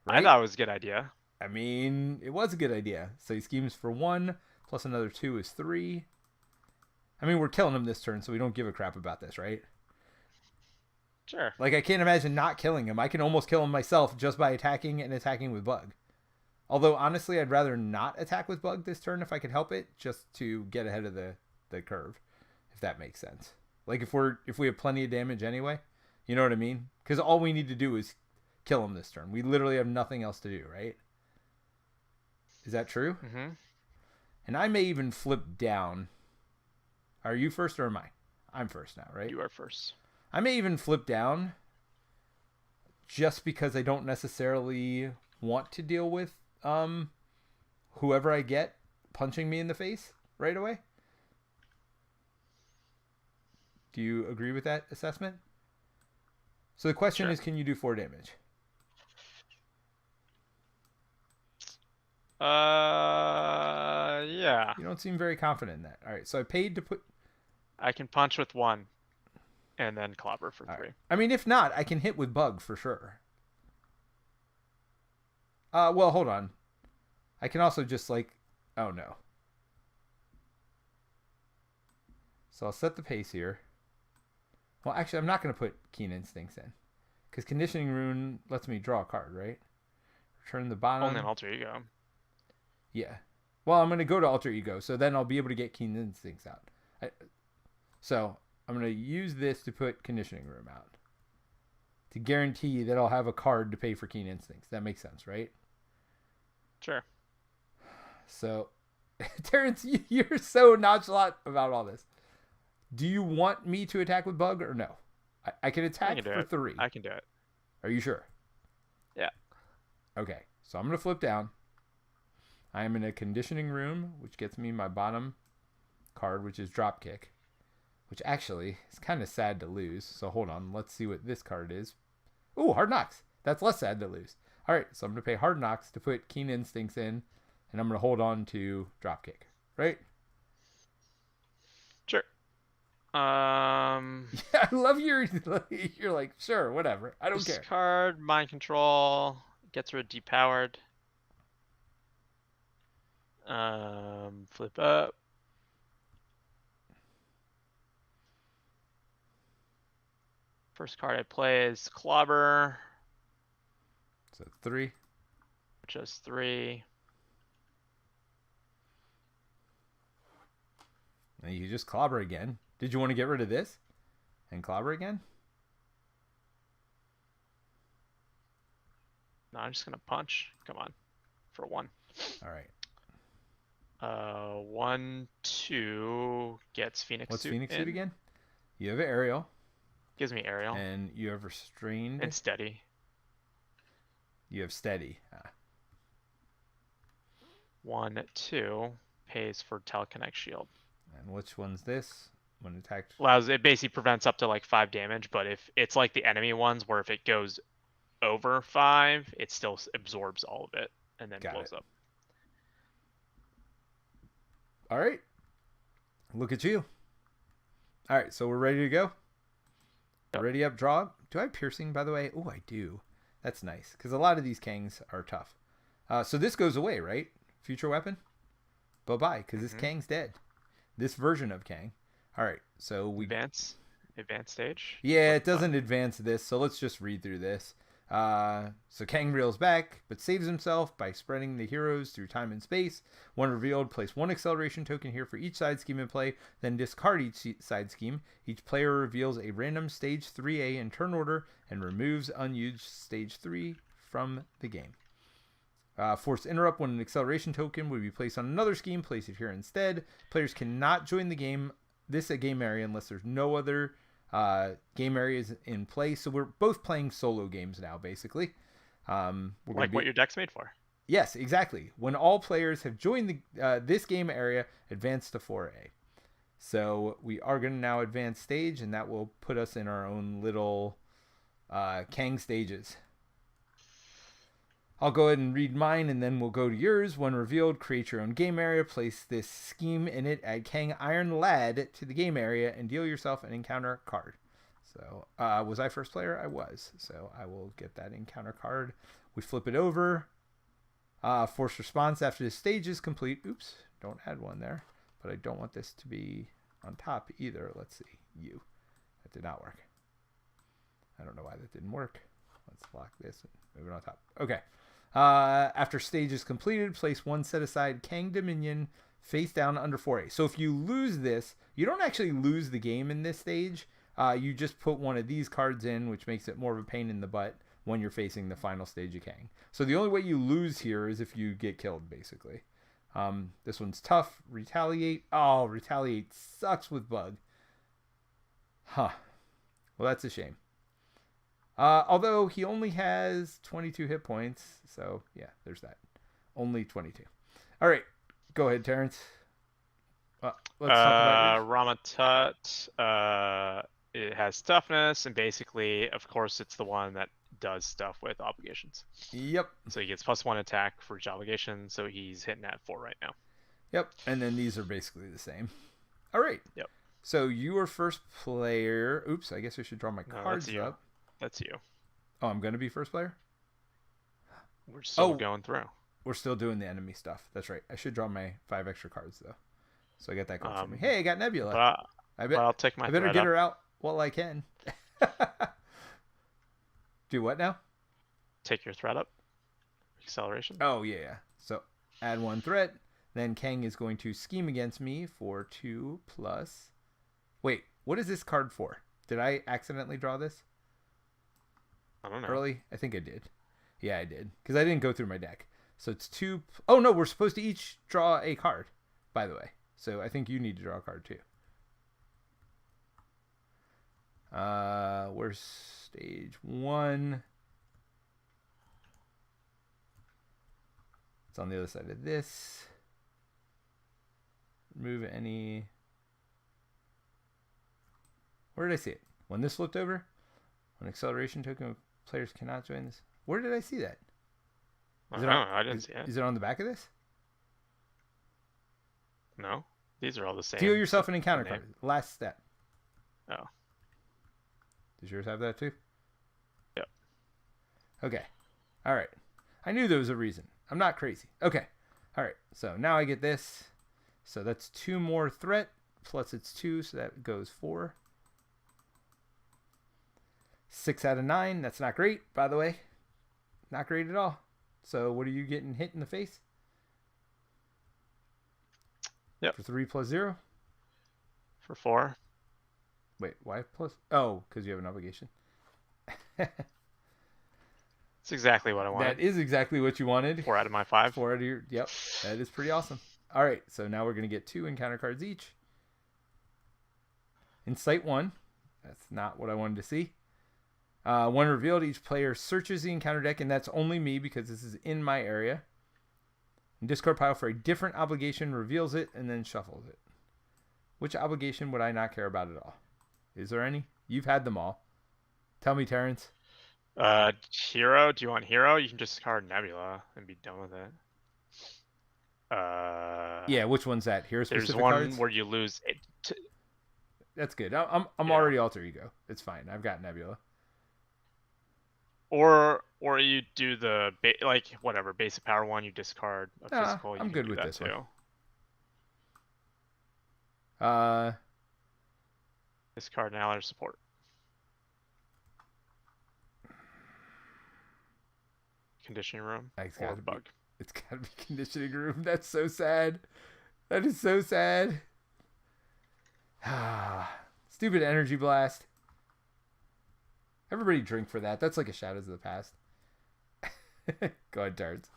Right? I thought it was a good idea. I mean, it was a good idea. So he schemes for 1, plus another 2 is 3. I mean, we're killing him this turn, so we don't give a crap about this, right? Sure. Like, I can't imagine not killing him. I can almost kill him myself just by attacking and attacking with Bug. Although, honestly, I'd rather not attack with Bug this turn if I could help it, just to get ahead of the curve, if that makes sense. Like, if we have plenty of damage anyway, you know what I mean? Because all we need to do is kill him this turn. We literally have nothing else to do, right? Is that true? Mm-hmm. And I may even flip down. Are you first or am I? I'm first now, right? You are first. I may even flip down just because I don't necessarily want to deal with whoever I get punching me in the face right away. Do you agree with that assessment? So the question is, can you do 4 damage? Yeah. You don't seem very confident in that. All right, so I paid to put... I can punch with 1 and then clobber for 3. Right. I mean, if not, I can hit with Bug for sure. Well, hold on. I can also just like... Oh, no. So I'll set the pace here. Well, actually, I'm not going to put Keen Instincts in. Because Conditioning Rune lets me draw a card, right? Return the bottom. Only an alter ego. Yeah. Well, I'm going to go to Alter Ego, so then I'll be able to get Keen Instincts out. So I'm going to use this to put Conditioning Room out. To guarantee that I'll have a card to pay for Keen Instincts. That makes sense, right? Sure. So, Terence, you're so nonchalant about all this. Do you want me to attack with Bug or no? I can attack for 3. I can do it. Are you sure? Yeah. Okay, so I'm going to flip down. I am in a Conditioning Room, which gets me my bottom card, which is Dropkick. Which actually is kind of sad to lose. So hold on, let's see what this card is. Ooh, Hard Knocks. That's less sad to lose. All right, so I'm going to pay Hard Knocks to put Keen Instincts in, and I'm going to hold on to Dropkick, right? Sure. Yeah, I love you're like, sure, whatever. I don't care. Card, Mind Control, gets rid of Depowered. Flip up. First card I play is Clobber. So 3. Just 3. And you just Clobber again. Did you want to get rid of this and Clobber again? No, I'm just gonna punch. Come on, for 1. All right. 1, 2 gets Phoenix What's Suit Phoenix in. Suit again? You have Aerial. Gives me Aerial. And you have Restrained. And Steady. You have Steady. 1, 2 pays for Teleconnect Shield. And which one's this? When attacked, It basically prevents up to like 5 damage, but if it's like the enemy ones where if it goes over 5, it still absorbs all of it and then blows up. All right. Look at you. All right, so we're ready to go. Yep. Ready up, draw. Do I have Piercing, by the way? Oh, I do. That's nice, because a lot of these Kangs are tough. So this goes away, right? Future weapon? Bye-bye, because this Kang's dead. This version of Kang. All right, so we... Advance stage? Yeah, it doesn't advance this, so let's just read through this. So Kang reels back, but saves himself by spreading the heroes through time and space. When revealed, place 1 acceleration token here for each side scheme in play, then discard each side scheme. Each player reveals a random stage 3A in turn order and removes unused stage 3 from the game. Force interrupt when an acceleration token would be placed on another scheme, place it here instead. Players cannot join the game, a game area, unless there's no other game areas in play. So we're both playing solo games now, basically. Like what your deck's made for. Yes, exactly. When all players have joined this game area, advance to 4A. So we are going to now advance stage, and that will put us in our own little Kang stages. I'll go ahead and read mine, and then we'll go to yours. When revealed, create your own game area, place this scheme in it, add Kang Iron Lad to the game area, and deal yourself an encounter card. So, was I first player? I was. So I will get that encounter card. We flip it over. Force response after the stage is complete. Oops, don't add one there. But I don't want this to be on top either. Let's see. That did not work. I don't know why that didn't work. Let's lock this and move it on top. Okay. After stage is completed, place 1 set aside Kang Dominion face down under 4A. So if you lose this, you don't actually lose the game in this stage. You just put one of these cards in, which makes it more of a pain in the butt when you're facing the final stage of Kang. So the only way you lose here is if you get killed, basically. This one's tough. Retaliate. Oh, Retaliate sucks with Bug. Huh. Well, that's a shame. Although he only has 22 hit points, so yeah, there's that. Only 22. All right, go ahead, Terence. Let's talk about Ramatut. It has toughness, and basically, of course, it's the one that does stuff with obligations. Yep. So he gets +1 attack for each obligation, so he's hitting at 4 right now. Yep, and then these are basically the same. All right. Yep. So you are first player. Oops, I guess I should draw my cards up. That's you. Oh, I'm going to be first player? We're still going through. We're still doing the enemy stuff. That's right. I should draw my 5 extra cards, though. So I got that going for me. Hey, I got Nebula. I'll take my I better get her out while I can. Do what now? Take your threat up. Acceleration. Oh, yeah. So add 1 threat. Then Kang is going to scheme against me for 2 plus. Wait, what is this card for? Did I accidentally draw this? I don't know. Early? I think I did. Yeah, I did. Because I didn't go through my deck. So it's 2. Oh, no, we're supposed to each draw a card, by the way. So I think you need to draw a card too. Where's stage 1? It's on the other side of this. Remove any. Where did I see it? When this flipped over? When acceleration token players cannot join this. Where did I see that? I didn't see it. Is it on the back of this? No. These are all the same. Deal yourself an encounter card. Last step. Oh. Does yours have that too? Yep. Okay. All right. I knew there was a reason. I'm not crazy. Okay. All right. So now I get this. So that's 2 more threat. Plus it's 2. So that goes 4. 6 out of 9. That's not great, by the way. Not great at all. So what are you getting hit in the face? Yep. For 3 plus 0? For 4. Wait, why plus? Oh, because you have an obligation. That's exactly what I wanted. That is exactly what you wanted. 4 out of my 5. 4 out of your... Yep. That is pretty awesome. All right. So now we're going to get 2 encounter cards each. Incite 1. That's not what I wanted to see. When revealed, each player searches the encounter deck, and that's only me because this is in my area. And discard pile for a different obligation, reveals it, and then shuffles it. Which obligation would I not care about at all? Is there any? You've had them all. Tell me, Terence. Hero. Do you want hero? You can just discard Nebula and be done with it. Yeah, which one's that? Hero specific There's one cards? where you lose it. That's good. I'm already alter ego. It's fine. I've got Nebula. Or you do the whatever basic power one. You discard a physical. I'm good with this too. One. Discard an ally support. Conditioning room. Or bug. It's gotta be conditioning room. That's so sad. That is so sad. Stupid energy blast. Everybody drink for that. That's like a Shadows of the Past. Go ahead, Terence.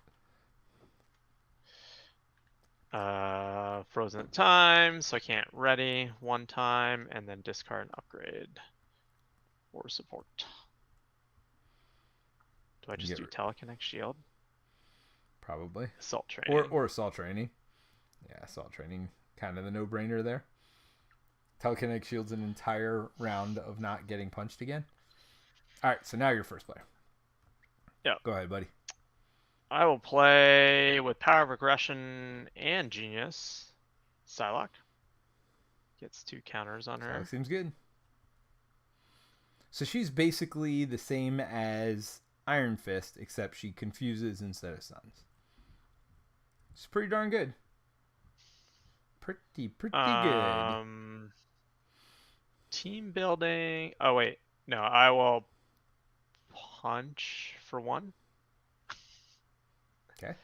Frozen at time, so I can't ready 1 time, and then discard an upgrade or support. Do I just do Teleconnect Shield? Probably. Assault Training. Or Assault Training. Yeah, Assault Training. Kind of the no-brainer there. Telekinetic Shield's an entire round of not getting punched again. All right, so now you're first player. Yeah. Go ahead, buddy. I will play with Power of Aggression and Genius. Psylocke. Gets 2 counters on her. That seems good. So she's basically the same as Iron Fist, except she confuses instead of stuns. It's pretty darn good. Pretty good. Team building. Oh, wait. No, I will punch for 1. Okay.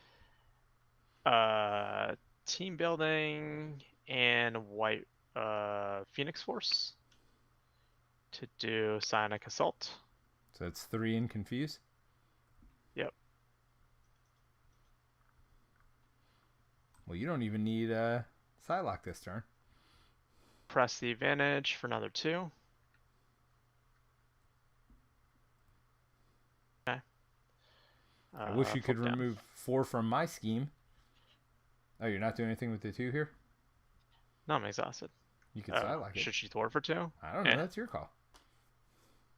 Team building and white Phoenix Force to do Psionic Assault. So that's 3 and confuse. Yep. Well, you don't even need Psylocke this turn. Press the advantage for another 2. Okay. I wish you could remove 4 from my scheme. Oh, you're not doing anything with the 2 here? No, I'm exhausted. You could Psylocke it. Should she thwart for 2? I don't know. That's your call.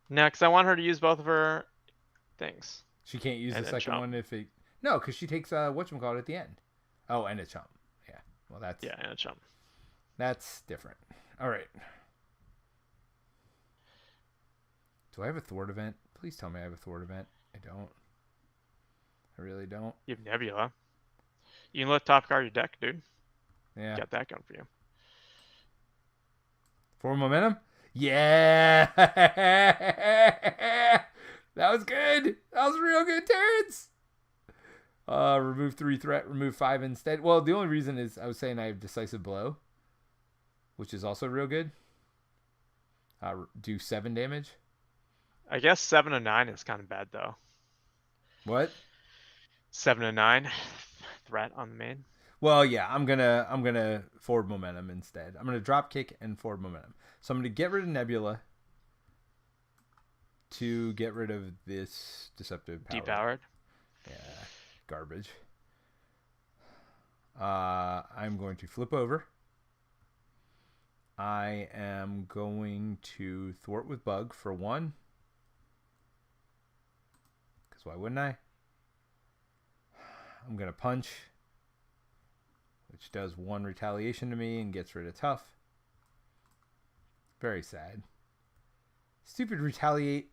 No, because I want her to use both of her things. She can't use the second one if it... No, because she takes whatchamacallit at the end. Oh, and a chump. Yeah. Well, that's... Yeah, and a chump. That's different. All right. Do I have a thwart event? Please tell me I have a thwart event. I don't. I really don't. You have Nebula. You can let top card your deck, dude. Yeah. Got that going for you. 4 momentum? Yeah! That was good. That was real good, Terence. Remove 3 threat, remove 5 instead. Well, the only reason is I was saying I have decisive blow, which is also real good. Do 7 damage. I guess 7 and 9 is kind of bad though. What? 7 and 9 threat on the main. Well, yeah, I'm gonna forward momentum instead. I'm gonna drop kick and forward momentum. So I'm gonna get rid of Nebula to get rid of this deceptive power. Depowered. Yeah, garbage. I'm going to flip over. I am going to thwart with bug for 1. Because why wouldn't I? I'm going to punch, which does 1 retaliation to me and gets rid of tough. Very sad. Stupid retaliate.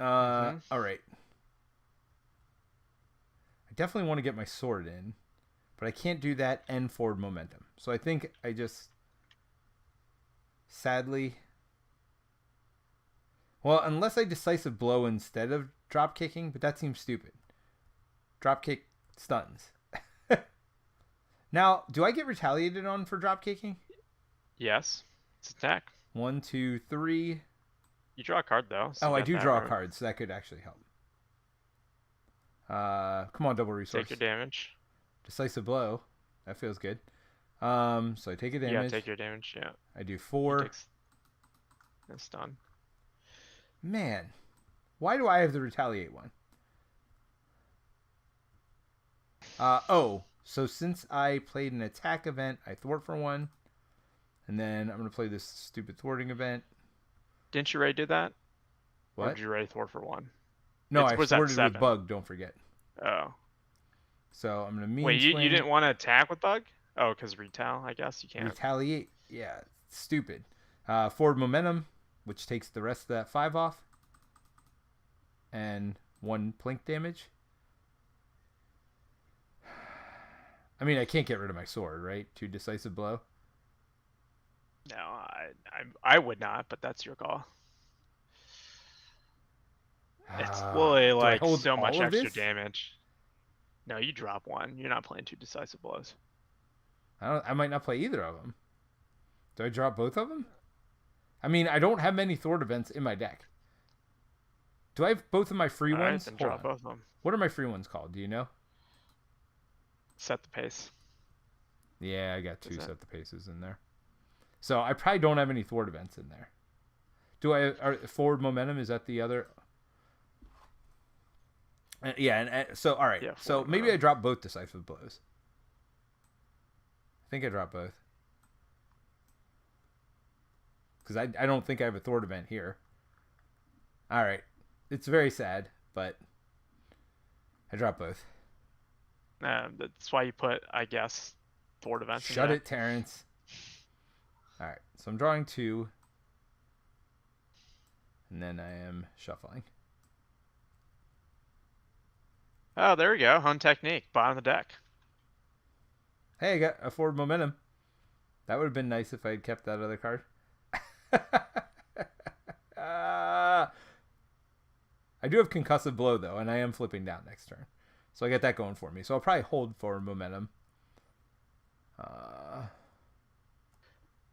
All right. I definitely want to get my sword in, but I can't do that and forward momentum. So I think I just, sadly, well, unless I decisive blow instead of drop kicking, but that seems stupid. Drop kick stuns. Now, do I get retaliated on for drop kicking? Yes. It's attack. 1, 2, 3. You draw a card though. So I do draw a card, so that could actually help. Come on, double resource. Take your damage. Decisive blow. That feels good. So I take a damage. Yeah, take your damage. Yeah. I do 4. It's done. Man, why do I have the retaliate one? So since I played an attack event, I thwart for 1. And then I'm going to play this stupid thwarting event. Didn't you already do that? What? Or did you already thwart for 1? No, I thwarted with bug, don't forget. Oh. So I'm going to Wait, you didn't want to attack with bug? Oh, because retal, I guess you can't. Retaliate. Yeah, stupid. Forward momentum, which takes the rest of that 5 off. And 1 plink damage. I mean, I can't get rid of my sword, right? 2 decisive blow. No, I would not, but that's your call. It's really like so much extra damage. No, you drop 1. You're not playing 2 decisive blows. I might not play either of them. Do I drop both of them? I mean, I don't have many thwart events in my deck. Do I have both of my free ones? Then drop both of them. What are my free ones called? Do you know? Set the pace. Yeah, I got 2 set the paces in there. So I probably don't have any thwart events in there. Do I? Forward momentum, is that the other? So all right. Yeah, so maybe I drop both decisive blows. I think I drop both. Because I don't think I have a thwart event here. All right. It's very sad, but I drop both. That's why you put, I guess, thwart events. Shut it, Terence. All right. So I'm drawing 2. And then I am shuffling. Oh, there we go. Hun technique. Bottom of the deck. Hey, I got a forward momentum. That would have been nice if I had kept that other card. I do have concussive blow, though, and I am flipping down next turn. So I get that going for me. So I'll probably hold forward momentum.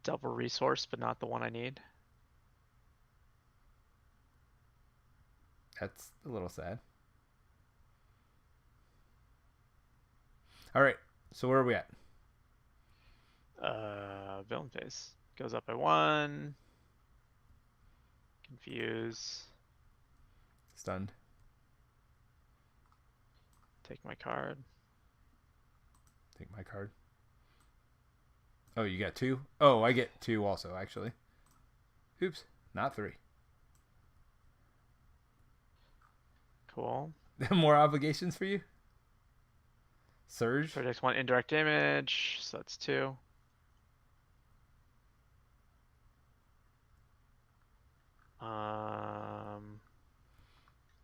Double resource, but not the one I need. That's a little sad. All right. So where are we at? Villain phase. Goes up by 1. Confuse. Stunned. Take my card. Take my card. Oh, you got 2? Oh, I get 2 also, actually. Oops. Not 3. Cool. More obligations for you? Surge. Projects 1 indirect damage, so that's 2.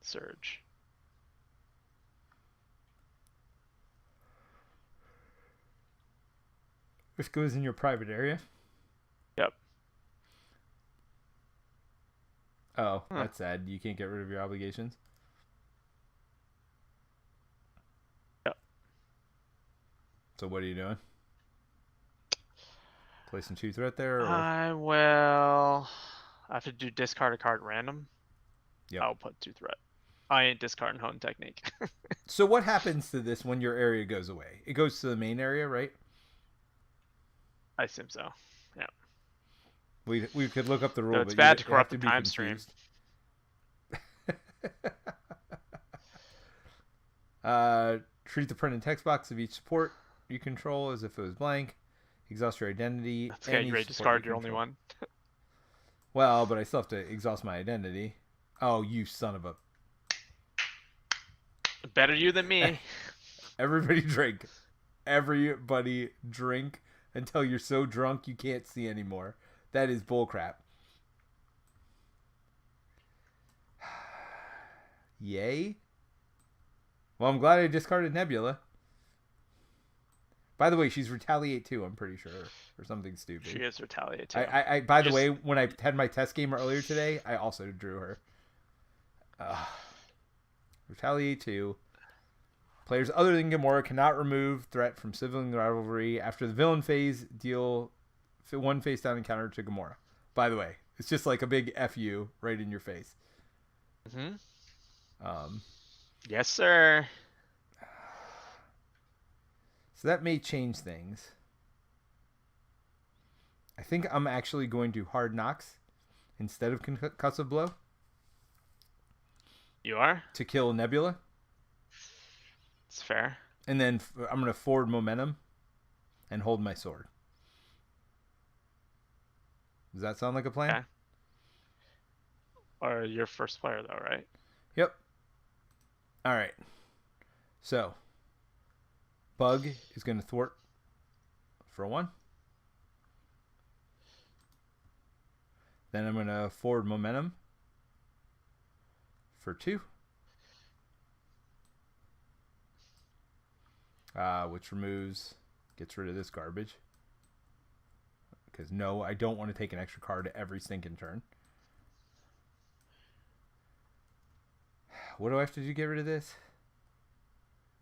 Surge. This goes in your private area? Yep. Oh, that's sad. You can't get rid of your obligations. So what are you doing? Placing 2 threat there? Or... I will. I have to do discard a card random. Yep. I'll put 2 threat. I ain't discarding hone technique. So what happens to this when your area goes away? It goes to the main area, right? I assume so. Yeah. We could look up the rule, No, it's but bad to you have corrupt to the be time stream. confused. Treat the printed text box of each support you control as if it was blank. Exhaust your identity. That's okay. You ready to discard your only one? Well, but I still have to exhaust my identity. Oh, you son of a... Better you than me. Everybody drink. Everybody drink until you're so drunk you can't see anymore. That is bullcrap. Yay. Well, I'm glad I discarded Nebula. By the way, she's Retaliate too, I'm pretty sure. Or something stupid. She is Retaliate too. By the way, when I had my test game earlier today, I also drew her. Retaliate 2. Players other than Gamora cannot remove threat from sibling rivalry. After the villain phase, deal 1 face down encounter to Gamora. By the way, it's just like a big FU right in your face. Yes, sir. So that may change things. I think I'm actually going to Hard Knocks instead of Concussive Blow. You are? To kill Nebula. It's fair. And then I'm going to forward momentum and hold my sword. Does that sound like a plan? Okay. Or your first player, though, right? Yep. All right. So, Bug is going to thwart for 1. Then I'm going to forward momentum for 2. Which gets rid of this garbage. Because no, I don't want to take an extra card every stinking turn. What do I have to do to get rid of this?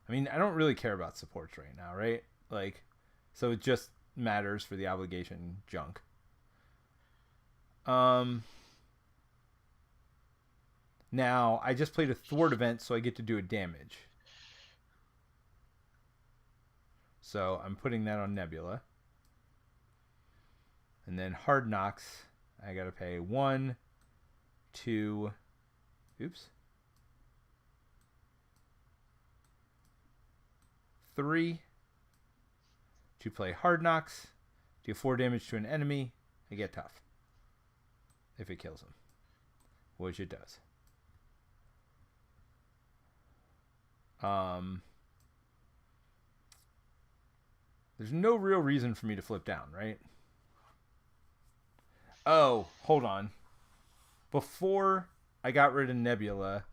I mean, I don't really care about supports right now, right? Like, so it just matters for the obligation junk. Now, I just played a thwart event, so I get to do a damage. So I'm putting that on Nebula. And then Hard Knocks, I got to pay 1, 2, oops. 3 to play Hard Knocks, deal 4 damage to an enemy, and get tough. If it kills him, which it does. There's no real reason for me to flip down, right? Oh, hold on. Before I got rid of Nebula,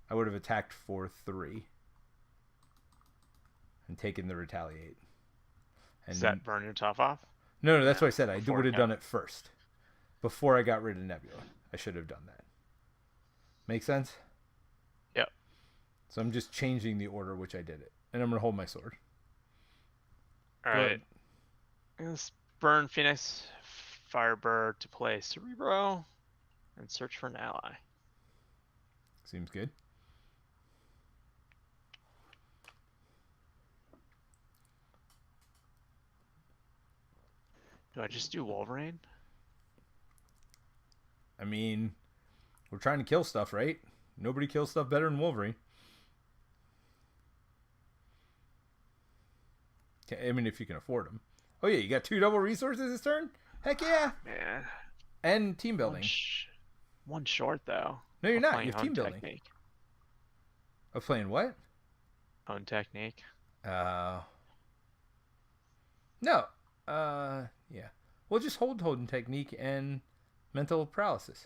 I would have attacked for 3 and taken the Retaliate. And does that burn your top off? No, that's what I said. I would have yeah. done it first. Before I got rid of Nebula. I should have done that. Make sense? Yep. So I'm just changing the order which I did it. And I'm going to hold my sword. Alright. Let's burn Phoenix Firebird to play Cerebro and search for an ally. Seems good. Do I just do Wolverine? I mean, we're trying to kill stuff, right? Nobody kills stuff better than Wolverine. I mean, if you can afford them. Oh, yeah, you got 2 double resources this turn? Heck yeah. Man. And team building. One short, though. No, you're not. You have team building. Technique. Of playing what? Own technique. No. Yeah. We'll just hold holding technique and mental paralysis.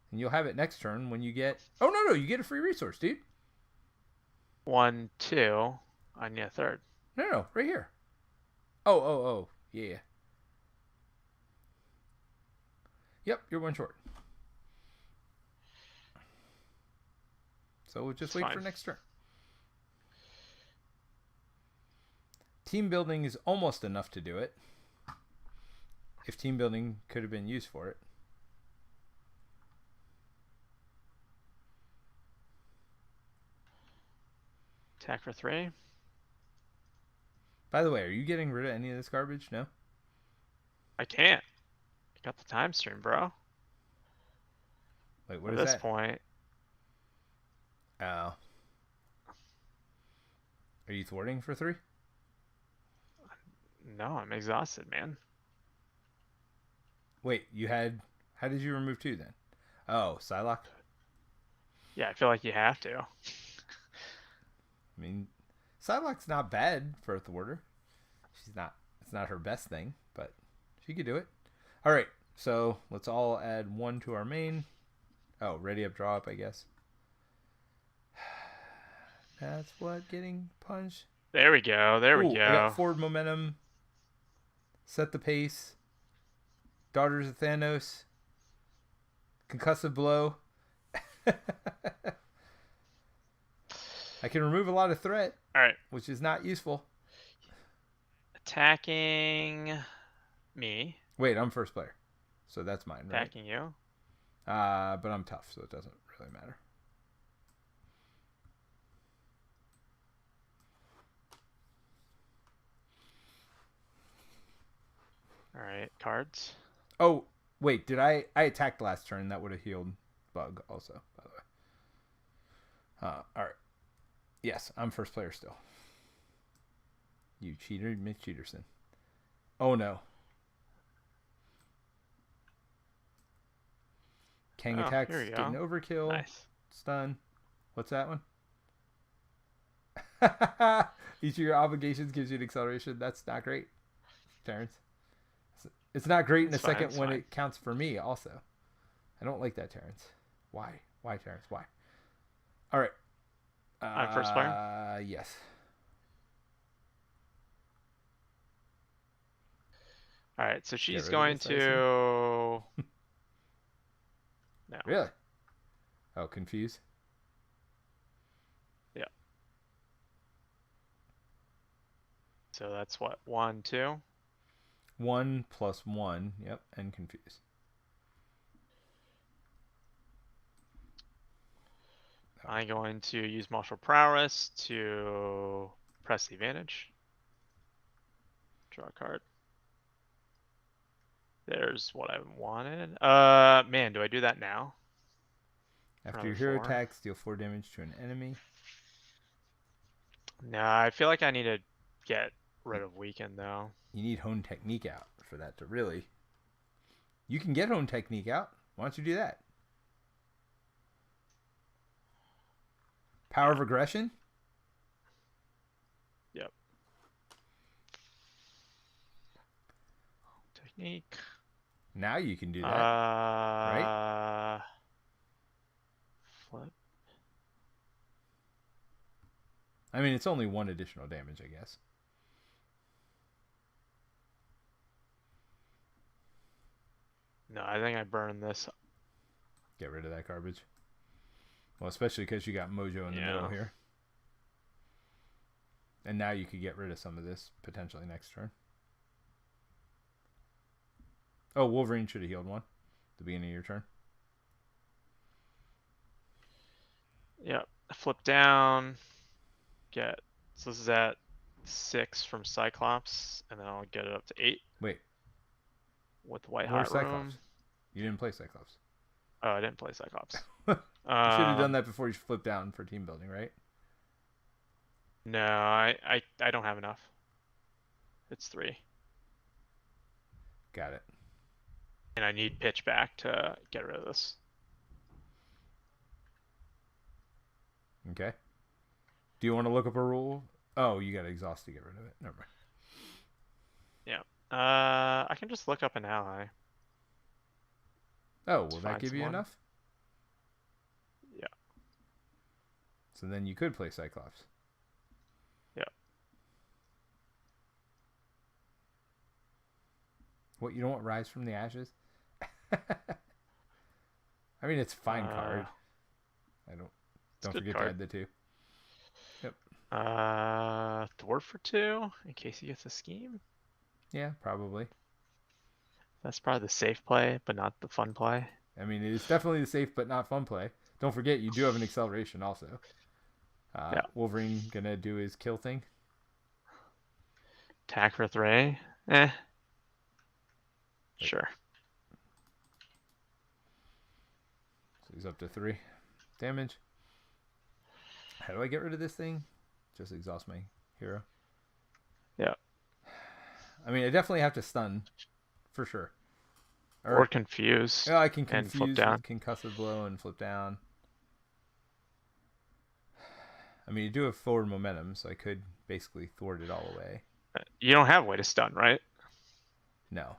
And you'll have it next turn when you get... Oh, no, you get a free resource, dude. 1, 2. I need a third. No, right here. Oh, yeah. Yep, you're 1 short. So we'll just wait for next turn. Team building is almost enough to do it. If team building could have been used for it. Attack for 3. By the way, are you getting rid of any of this garbage? No? I can't. I got the time stream, bro. Wait, what At is this that? point. Oh. Are you thwarting for 3? No, I'm exhausted, man. Wait, you had... How did you remove 2 then? Oh, Psylocke? Yeah, I feel like you have to. I mean, Psylocke's not bad for a thwarter. She's not... It's not her best thing, but she could do it. All right, so let's all add 1 to our main. Oh, ready up, draw up, I guess. That's what getting punched. There we go. There we go. I got forward momentum. Set the pace. Daughters of Thanos. Concussive blow. I can remove a lot of threat. All right. Which is not useful. Attacking me. Wait, I'm first player. So that's mine, right? Attacking you. But I'm tough, so it doesn't really matter. All right, cards. Oh, wait, did I attacked last turn? That would have healed Bug also, by the way. All right. Yes, I'm first player still. You cheater, Mitch Cheaterson. Oh, no. Kang attacks, getting overkill. Nice. Stun. What's that one? Each of your obligations gives you an acceleration. That's not great, Terence. It's not great in a second when it counts for me also. I don't like that, Terence. Why? Why, Terence? Why? All right. I'm first player? Yes. All right, so she's going to... No. Really? Oh, confused? Yeah. So that's what? 1, 2? 1 + 1. Yep, and confused. I'm going to use martial prowess to press the advantage. Draw a card. There's what I wanted. Man, do I do that now? After your hero attacks, deal 4 damage to an enemy. Nah, I feel like I need to get rid of weaken though. You need hone technique out for that to really... You can get hone technique out. Why don't you do that? Power of aggression? Yep. Technique. Now you can do that. Right? Flip. I mean, it's only 1 additional damage, I guess. No, I think I burned this. Get rid of that garbage. Well, especially because you got Mojo in the middle here. And now you could get rid of some of this potentially next turn. Oh, Wolverine should have healed 1 at the beginning of your turn. Yep. Flip down. Get. So this is at 6 from Cyclops, and then I'll get it up to 8. Wait. With White Hot Room. You didn't play Cyclops. Oh, I didn't play Cyclops. You should have done that before you flipped down for team building, right? No, I don't have enough. It's 3. Got it. And I need pitch back to get rid of this. Okay. Do you want to look up a rule? Oh, you got to exhaust to get rid of it. Never mind. Yeah. I can just look up an ally. Oh, will that give you enough? Yeah. So then you could play Cyclops. Yeah. What, you don't want Rise from the Ashes? I mean, it's a fine card. Don't forget to add the 2. Yep. Thwart thwart for 2 in case he gets a scheme. Yeah, probably. That's probably the safe play, but not the fun play. I mean, it is definitely the safe but not fun play. Don't forget, you do have an acceleration also. Yeah. Wolverine gonna do his kill thing. Attack for 3. Sure. So he's up to 3 damage. How do I get rid of this thing? Just exhaust my hero. Yeah. I mean, I definitely have to stun, for sure. Or confuse. Yeah, I can and flip confuse down. with concussive blow and flip down. I mean, you do have forward momentum, so I could basically thwart it all away. You don't have a way to stun, right? No.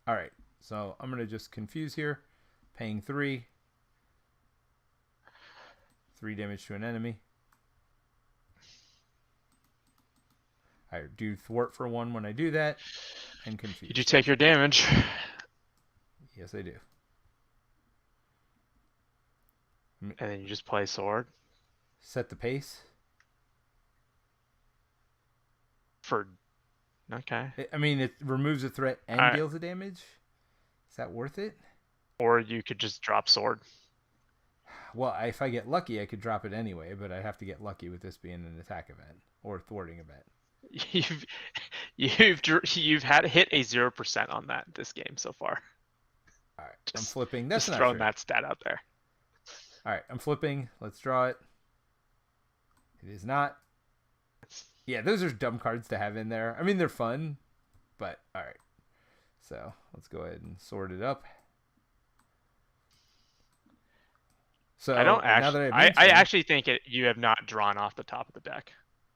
All right, so I'm gonna just confuse here, paying 3. 3 damage to an enemy. I do thwart for 1 when I do that, and confuse. You do take your damage. Yes, I do. And then you just play sword. Set the pace. Okay. I mean, it removes a threat and deals a damage. Is that worth it? Or you could just drop sword. Well, if I get lucky, I could drop it anyway, but I have to get lucky with this being an attack event or thwarting event. You've had hit a 0% on that this game so far. All right, I'm flipping. That's just not throwing fair. that stat out there. All right, I'm flipping. Let's draw it. It is not. Yeah, those are dumb cards to have in there. I mean, they're fun, but all right. So let's go ahead and sort it up. So I don't now actually. that I actually think you have not drawn off the top of the deck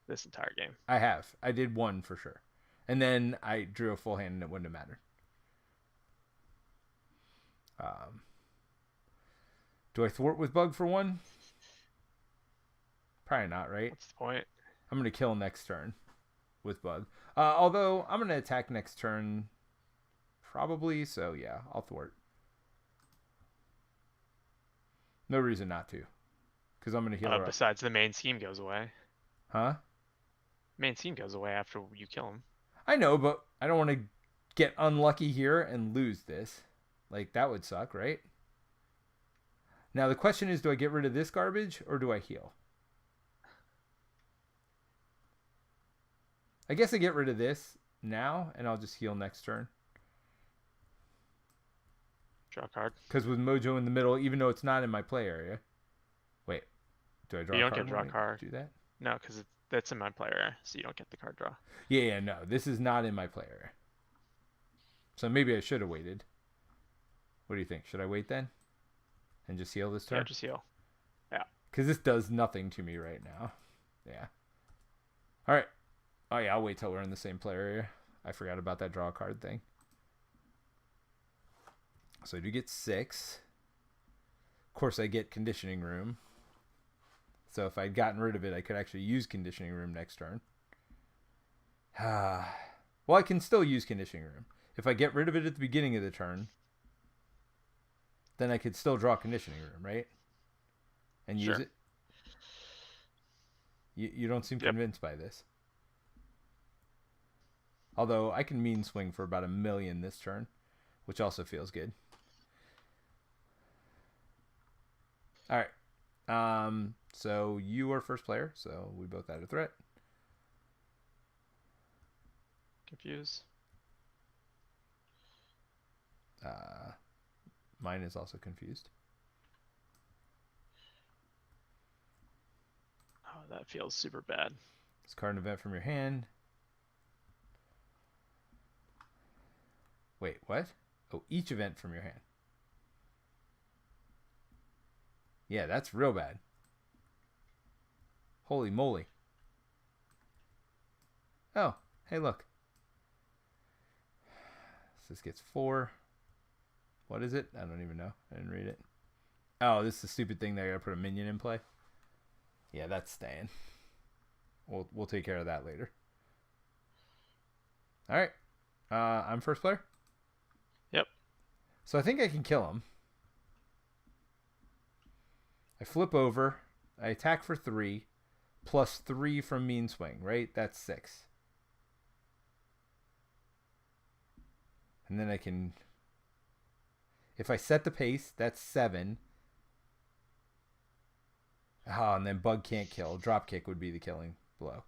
this entire game. I have. I did 1 for sure, and then I drew a full hand, and it wouldn't have mattered. Do I thwart with bug for 1? Probably not, right? What's the point? I'm going to kill next turn with bug. Although I'm going to attack next turn probably, so yeah, I'll thwart. No reason not to, because I'm going to heal her up. Besides, the main scheme goes away. Huh? Main scheme goes away after you kill him. I know, but I don't want to get unlucky here and lose this. Like, that would suck, right? Now, the question is, do I get rid of this garbage or do I heal? I guess I get rid of this now, and I'll just heal next turn. Draw a card. Because with Mojo in the middle, even though it's not in my play area. Wait, do I draw a card? You don't get draw a card. Do that? No, because that's in my play area, so you don't get the card draw. Yeah, no, this is not in my play area. So maybe I should have waited. What do you think? Should I wait then? And just heal this turn? Yeah, just heal. Yeah. Because this does nothing to me right now. Yeah. All right. Oh, yeah, I'll wait till we're in the same play area. I forgot about that draw card thing. So I do get 6. Of course, I get Conditioning Room. So if I'd gotten rid of it, I could actually use Conditioning Room next turn. Well, I can still use Conditioning Room. If I get rid of it at the beginning of the turn, then I could still draw Conditioning Room, right? And use it. You don't seem convinced by this. Although I can mean swing for about 1 million this turn, which also feels good. All right. So you are first player, so we both had a threat. Confuse. Mine is also confused. Oh, that feels super bad. Discard an event from your hand. Wait, what? Oh, each event from your hand. Yeah, that's real bad. Holy moly. Oh, hey, look. So this gets 4. What is it? I don't even know. I didn't read it. Oh, this is the stupid thing that I gotta put a minion in play. Yeah, that's staying. We'll take care of that later. All right. I'm first player. Yep. So I think I can kill him. I flip over. I attack for 3. plus 3 from mean swing, right? That's 6. And then I can, if I set the pace, that's 7. Oh, and then bug can't kill. Drop kick would be the killing blow.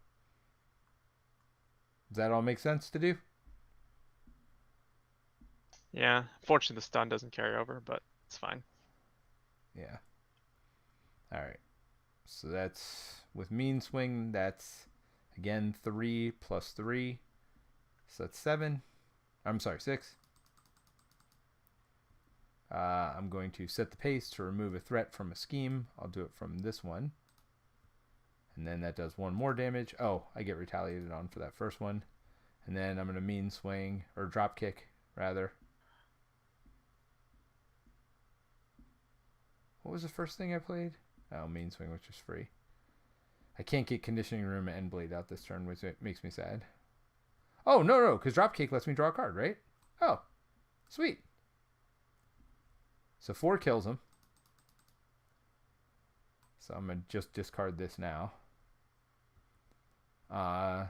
Does that all make sense to do? Yeah. Fortunately, the stun doesn't carry over, but it's fine. Yeah. All right. So that's with mean swing. That's again 3 plus 3. So that's 7. I'm sorry, 6. I'm going to set the pace to remove a threat from a scheme. I'll do it from this one. And then that does 1 more damage. Oh, I get retaliated on for that first one. And then I'm going to mean swing, or drop kick, rather. What was the first thing I played? Oh, mean swing, which is free. I can't get conditioning room and blade out this turn, which makes me sad. Oh, no, because drop kick lets me draw a card, right? Oh, sweet. So 4 kills him. So I'm going to just discard this now. And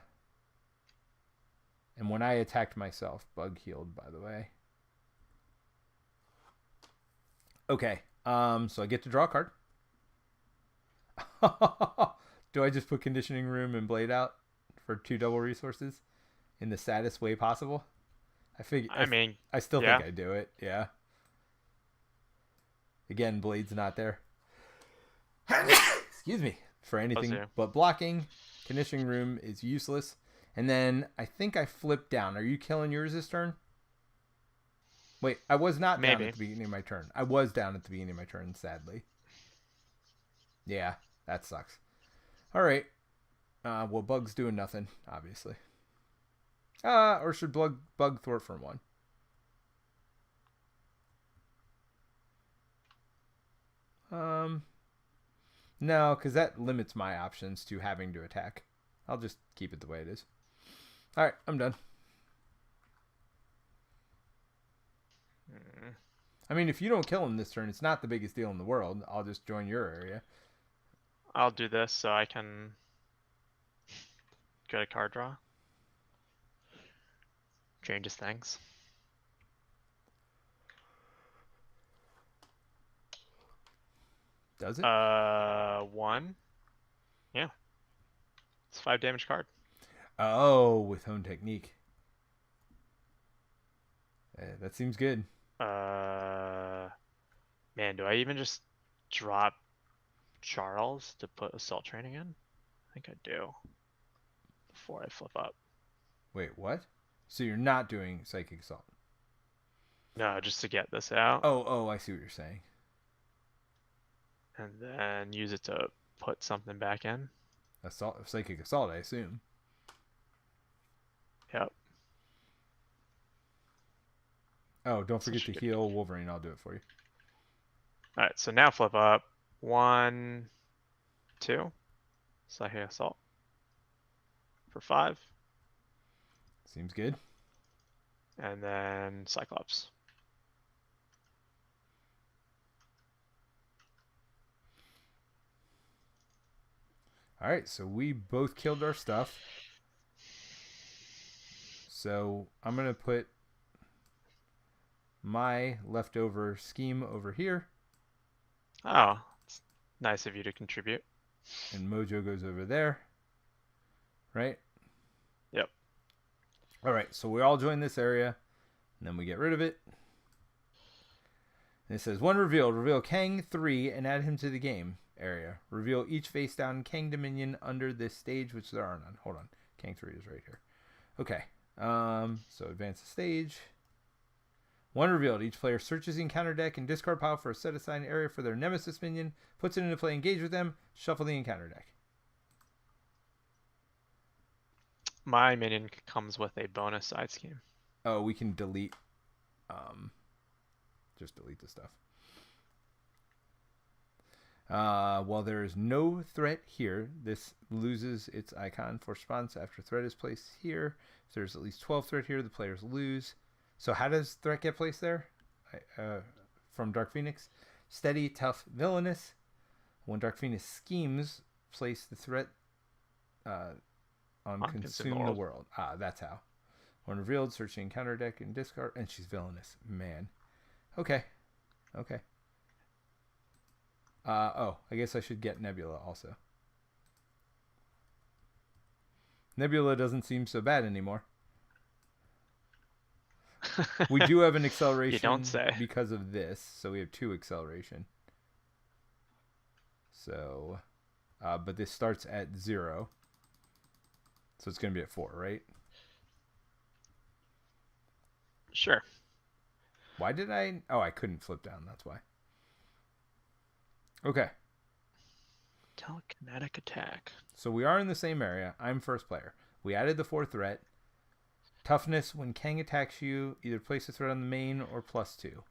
when I attacked myself, bug healed, by the way. Okay. So I get to draw a card. Do I just put conditioning room and blade out for 2 double resources in the saddest way possible? I still think I do it. Yeah. Again, blade's not there. Excuse me. For anything but blocking, conditioning room is useless. And then I think I flipped down. Are you killing yours this turn? Wait, I was not down at the beginning of my turn. I was down at the beginning of my turn, sadly. Yeah, that sucks. All right. Well, bug's doing nothing, obviously. Or should bug thwart from 1? No, because that limits my options to having to attack. I'll just keep it the way it is. All right, I'm done. I mean, if you don't kill him this turn, it's not the biggest deal in the world. I'll just join your area. I'll do this so I can get a card draw. Changes things. Does it? 1. Yeah. It's 5 damage card. Oh, with hone technique. That seems good. Man, do I even just drop Charles to put assault training in? I think I do. Before I flip up. Wait, what? So you're not doing psychic assault? No, just to get this out. Oh, I see what you're saying. And then use it to put something back in. Psychic assault, I assume. Yep. Oh, don't forget to heal Wolverine. I'll do it for you. All right, so now flip up. 1, 2. Psychic assault. For 5. Seems good. And then Cyclops. All right, so we both killed our stuff. So I'm going to put my leftover scheme over here. Oh, it's nice of you to contribute. And Mojo goes over there. Right? Yep. All right, so we all join this area, and then we get rid of it. And it says, 1 revealed. Reveal Kang 3 and add him to the game area. Reveal each face down Kang Dominion under this stage, which there are none. Hold on. Kang 3 is right here. Okay. So advance the stage. 1 revealed. Each player searches the encounter deck and discard pile for a set aside area for their nemesis minion, puts it into play, engage with them, shuffle the encounter deck. My minion comes with a bonus side scheme. Oh, we can delete. Just delete the stuff. While there is no threat here, this loses its icon for response after threat is placed here. If there's at least 12 threat here, the players lose. So how does threat get placed there? From Dark Phoenix. Steady, tough, villainous. When Dark Phoenix schemes, place the threat on Consume Consume the World. Ah, that's how. When revealed, search the encounter deck and discard. And she's villainous. Man. Okay. Okay. I guess I should get Nebula also. Nebula doesn't seem so bad anymore. We do have an acceleration You don't say. because of this, so we have 2 acceleration. So, but this starts at 0. So it's going to be at 4, right? Sure. Why did I? Oh, I couldn't flip down. That's why. Okay. Telekinetic attack. So we are in the same area. I'm first player. We added the 4 threat. Toughness, when Kang attacks you, either place a threat on the main or +2.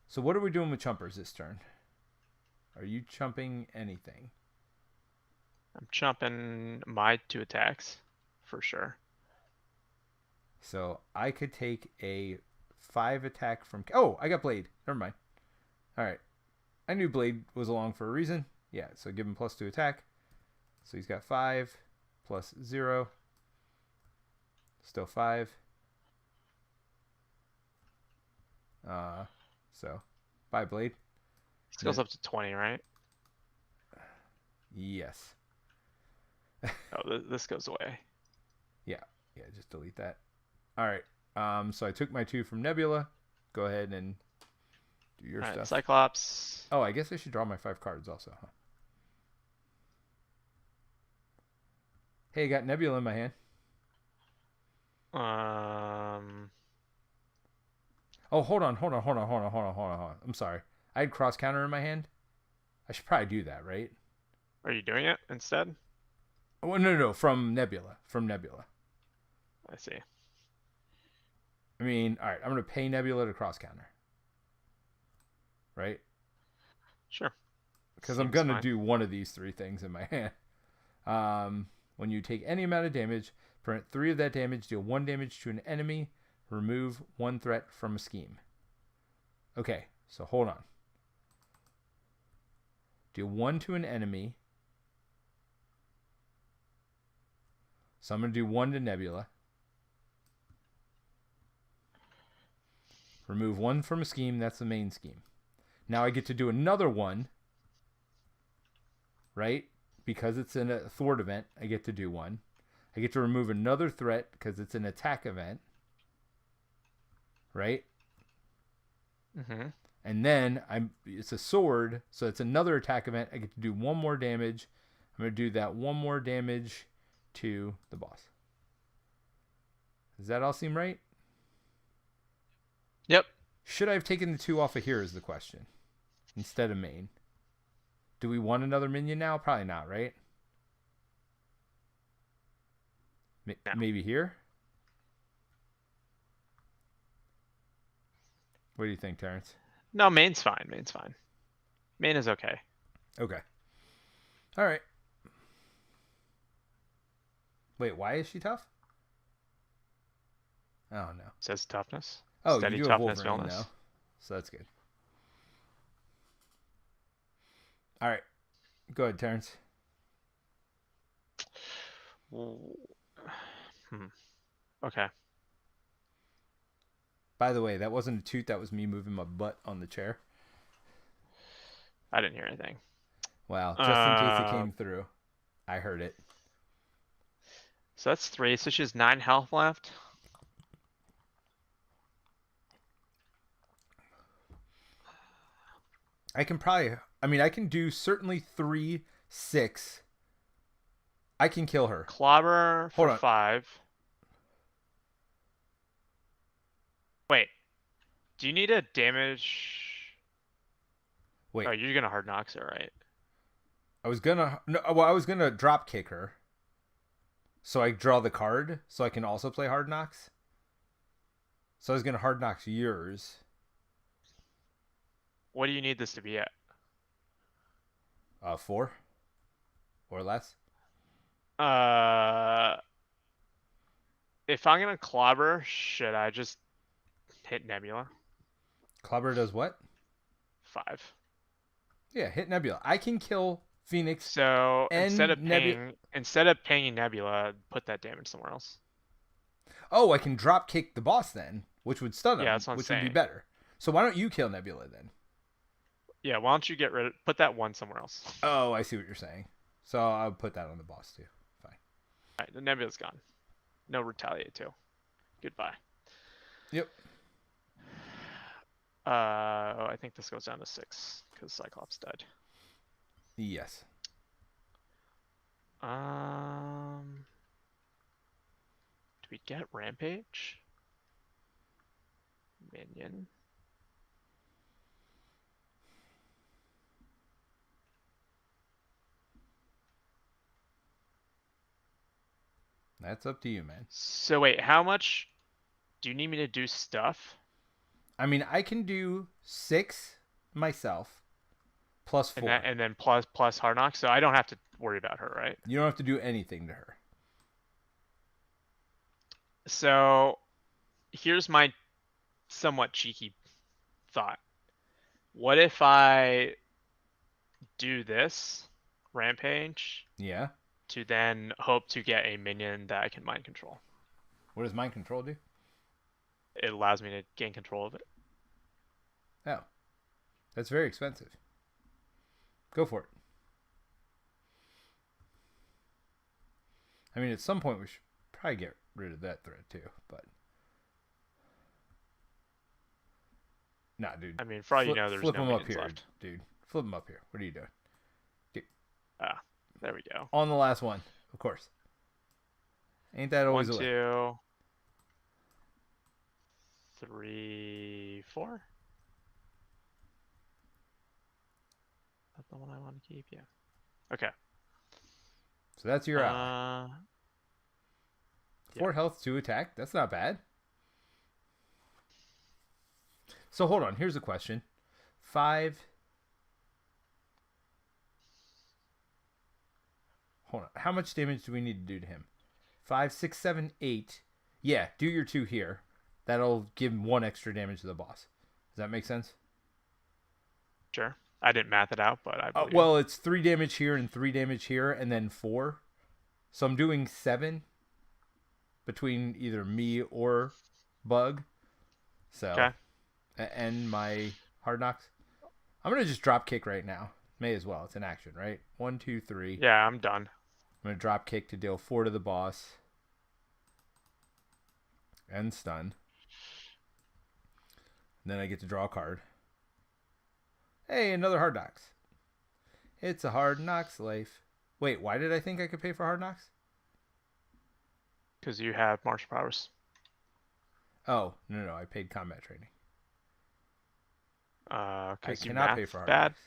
So what are we doing with chumpers this turn? Are you chumping anything? I'm chumping my 2 attacks, for sure. So I could take a 5 attack from... Oh, I got Blade. Never mind. All right. I knew Blade was along for a reason. Yeah, so give him +2 attack. So he's got 5 plus 0. Still 5. So, bye, Blade. This goes up to 20, right? Yes. Oh, this goes away. Yeah, just delete that. All right. So I took my 2 from Nebula. Go ahead and do your stuff. Cyclops. Oh, I guess I should draw my 5 cards also, huh? Hey, I got Nebula in my hand. Oh, hold on. I'm sorry. I had cross counter in my hand. I should probably do that, right? Are you doing it instead? Oh, no. From Nebula. I see. I mean, all right. I'm going to pay Nebula to cross counter. Right? Sure. Because I'm going to do one of these 3 things in my hand. When you take any amount of damage, prevent 3 of that damage, deal 1 damage to an enemy, remove 1 threat from a scheme. Okay, so hold on. Deal 1 to an enemy. So I'm going to do 1 to Nebula. Remove 1 from a scheme, that's the main scheme. Now I get to do another one, right? Because it's in a thwart event, I get to do 1. I get to remove another threat because it's an attack event. Right? Mm-hmm. And then it's a sword, so it's another attack event. I get to do 1 more damage. I'm going to do that 1 more damage to the boss. Does that all seem right? Yep. Should I have taken the 2 off of here is the question. Instead of main. Do we want another minion now? Probably not, right? No. Maybe here? What do you think, Terence? No, main's fine. Main is okay. Okay. All right. Wait, why is she tough? Oh, no. It says toughness. Oh, Steady you do have toughness, Wolverine villainous. now. So that's good. All right. Go ahead, Terence. Okay. By the way, that wasn't a toot. That was me moving my butt on the chair. I didn't hear anything. Wow. Just in case it came through. I heard it. So that's 3. So she has 9 health left. I can do certainly 3, 6. I can kill her. Clobber Hold for on. 5. Wait. Do you need a damage? Wait. Oh, you're gonna hard knocks her, right? I was gonna drop kick her. So I draw the card, so I can also play hard knocks. So I was gonna hard knocks yours. What do you need this to be at? 4 or less. If I'm gonna clobber, should I just hit Nebula? Clobber does what? 5. Yeah, hit Nebula. I can kill Phoenix, So and Nebula. instead of pinging Nebula, put that damage somewhere else. Oh, I can drop kick the boss then, which would stun Yeah, him, that's what I'm which would be saying. better. So why don't you kill Nebula then? Yeah, why don't you put that one somewhere else? Oh, I see what you're saying. So I'll put that on the boss too. Fine. All right, the Nebula's gone. No retaliate too. Goodbye. Yep. I think this goes down to 6 because Cyclops died. Yes. Do we get Rampage? Minion. That's up to you, man. So wait, how much do you need me to do stuff? I mean, I can do 6 myself plus 4. And then plus Hard Knock, so I don't have to worry about her, right? You don't have to do anything to her. So here's my somewhat cheeky thought. What if I do this Rampage Yeah. to then hope to get a minion that I can mind control? What does mind control do? It allows me to gain control of it. Oh. That's very expensive. Go for it. I mean, at some point we should probably get rid of that threat too, but nah, dude. I mean, for all you know, there's flip no them up minions here, left. dude. Flip them up here. What are you doing? Dude. Ah, there we go. On the last one, of course. Ain't that always 1, the way? 2, 3, 4. That's the one I want to keep. Yeah. Okay. So that's your ally. 4 health, 2 attack. That's not bad. So hold on. Here's a question. 5. Hold on. How much damage do we need to do to him? 5, 6, 7, 8. Yeah, do your 2 here. That'll give 1 extra damage to the boss. Does that make sense? Sure. I didn't math it out, but I believe well, it's 3 damage here and 3 damage here, and then 4. So I'm doing 7 between either me or Bug. So, okay. And my Hard Knocks. I'm gonna just drop kick right now. May as well. It's an action, right? 1, 2, 3. Yeah, I'm done. I'm gonna drop kick to deal 4 to the boss. And stun. And then I get to draw a card. Hey, another Hard Knocks. It's a Hard Knocks life. Wait, why did I think I could pay for Hard Knocks? Because you have martial powers. Oh, no, I paid combat training. I cannot pay for Hard Knocks.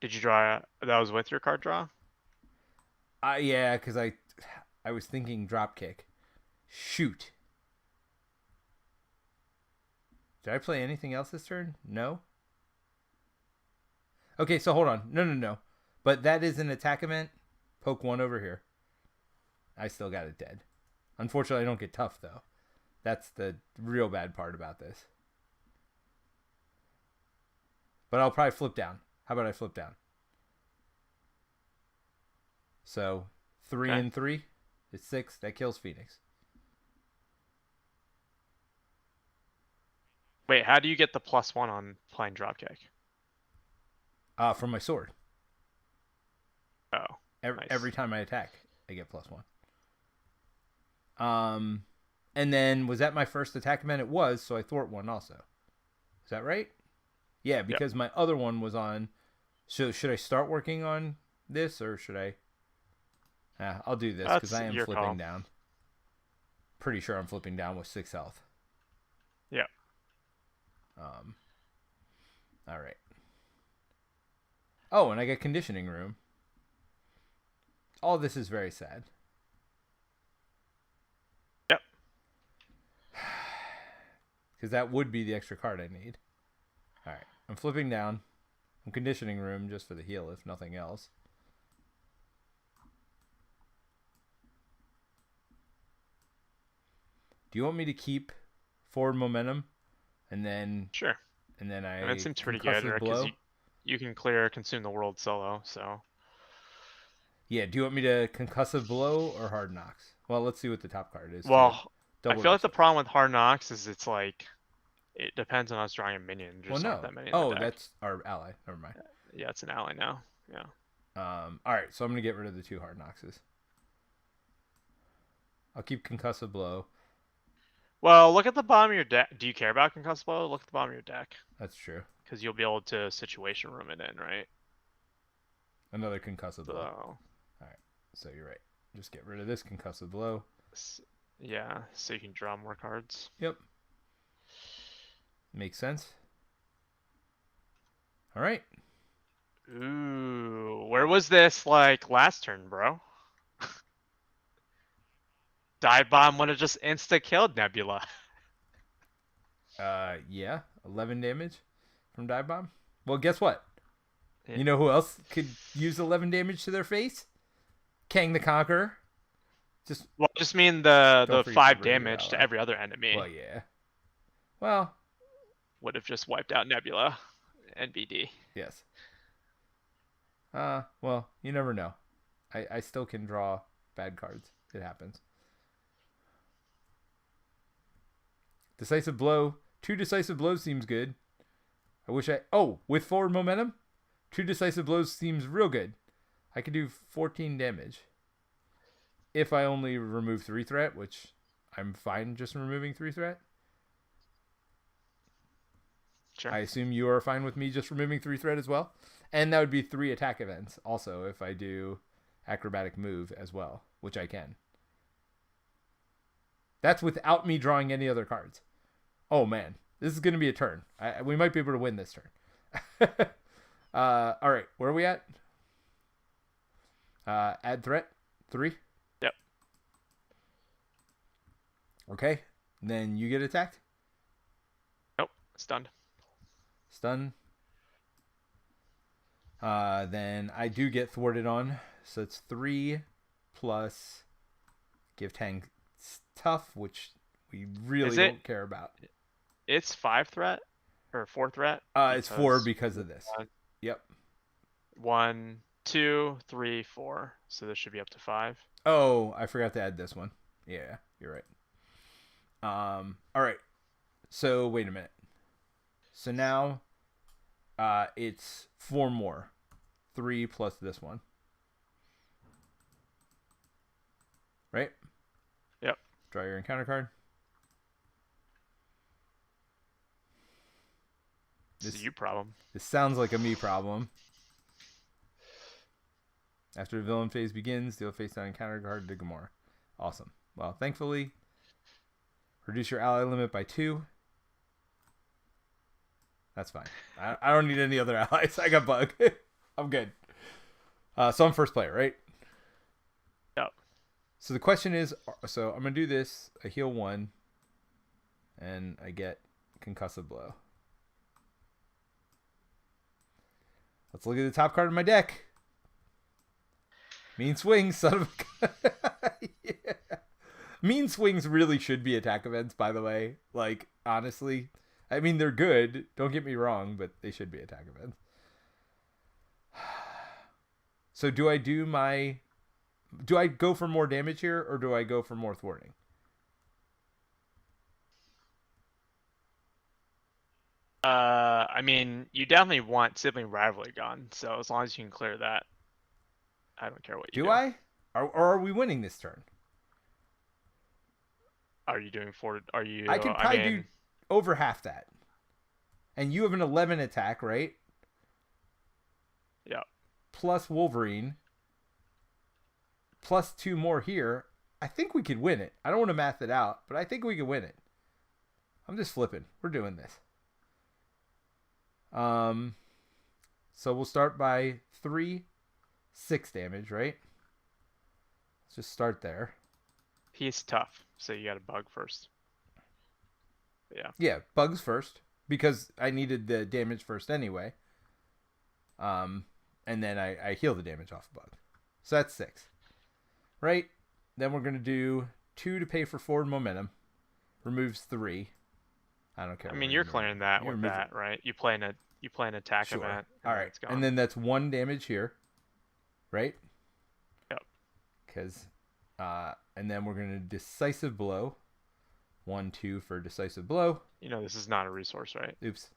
Did you draw? That was with your card draw? Yeah, because I was thinking drop kick. Shoot. Did I play anything else this turn? No? Okay, so hold on. No. But that is an attack event. Poke 1 over here. I still got it dead. Unfortunately, I don't get tough, though. That's the real bad part about this. But I'll probably flip down. How about I flip down? So, 3 and 3. It's 6. That kills Phoenix. Wait, how do you get the +1 on playing dropkick? From my sword. Oh. Every time I attack, I get +1. And then, was that my first attack event? It was, so I thwart 1 also. Is that right? Yeah, because my other one was on... So, should I start working on this, or should I... I'll do this, because I am flipping down. Pretty sure I'm flipping down with 6 health. Yeah. All right. Oh, and I get conditioning room. All this is very sad. Yep. Because that would be the extra card I need. All right. I'm flipping down. I'm conditioning room just for the heal, if nothing else. Do you want me to keep forward momentum? And then... Sure. And then that seems pretty good. you can clear Consume the World solo. So Yeah, do you want me to Concussive Blow or Hard Knocks? Well, let's see what the top card is. To well, I double feel like the reset. problem with Hard Knocks is it's like it depends on us drawing a minion. Well, There's aren't no. that many in the Oh, deck. that's our ally. Never mind. Yeah, it's an ally now. Yeah. All right, so I'm gonna get rid of the 2 Hard Knockses. I'll keep Concussive Blow. Well, look at the bottom of your deck. Do you care about Concussive Blow? Look at the bottom of your deck. That's true. Because you'll be able to Situation Room it in, right? Another Concussive Blow. So, All right, so you're right. Just get rid of this Concussive Blow. yeah, so you can draw more cards. Yep. Makes sense. All right. Ooh, where was this like last turn, bro? Dive Bomb would have just insta killed Nebula. Yeah, 11 damage from Dive Bomb. Well, guess what? Yeah. You know who else could use 11 damage to their face? Kang the Conqueror. Just mean the Don't forget 5 to bring your damage to ally. every other enemy Well, yeah. Well, would have just wiped out Nebula and BD. yes. Well, you never know. I still can draw bad cards. It happens. Decisive Blow. 2 Decisive Blows seems good. I wish I... Oh, with forward momentum? 2 Decisive Blows seems real good. I could do 14 damage. If I only remove 3 threat, which I'm fine just removing 3 threat. Sure. I assume you are fine with me just removing 3 threat as well. And that would be 3 attack events also if I do acrobatic move as well, which I can. That's without me drawing any other cards. Oh man, this is going to be a turn. We might be able to win this turn. All right, where are we at? Add threat 3. Yep. Okay, then you get attacked. Nope, stunned. Stun. Then I do get thwarted on, so it's 3 plus give Tang tough, which we really don't care about. It's 5 threat or 4 threat. It's 4 because of this. Yep. 1, 2, 3, 4. So this should be up to 5. Oh, I forgot to add this one. Yeah, you're right. All right. So wait a minute. So now, it's 4 more. 3 plus this one. Right? Yep. Draw your encounter card. This is a you problem. This sounds like a me problem. After the villain phase begins, deal face down encounter card to Gamora. Awesome. Well, thankfully, reduce your ally limit by 2. That's fine. I don't need any other allies. I got Bug. I'm good. So I'm first player, right? Yep. So the question is, so I'm going to do this. I heal 1. And I get Concussive Blow. Let's look at the top card of my deck. Mean Swings, son of a... Yeah. Mean Swings really should be attack events, by the way. Like, honestly. I mean, they're good. Don't get me wrong, but they should be attack events. So do I do my... Do I go for more damage here, or do I go for more thwarting? I mean, you definitely want Sibling Rivalry gone, so as long as you can clear that, I don't care what you do. Do I? Or are we winning this turn? Are you doing 4? Are you... I could probably do over half that. And you have an 11 attack, right? Yeah. Plus Wolverine. Plus 2 more here. I think we could win it. I don't want to math it out, but I think we could win it. I'm just flipping. We're doing this. So we'll start by 3, 6 damage, right? Let's just start there. He's tough, so you got a Bug first. Yeah. Yeah, Bugs first, because I needed the damage first anyway. And then I heal the damage off Bug. So that's 6. Right? Then we're going to do 2 to pay for forward momentum. Removes 3. I don't care. I mean, you're clearing that with that, right? You play in a You play an attack Sure. event, and All then right. it's gone. And then that's 1 damage here, right? Yep. Because, and then we're going to decisive blow. 1, 2 for decisive blow. You know this is not a resource, right? Oops.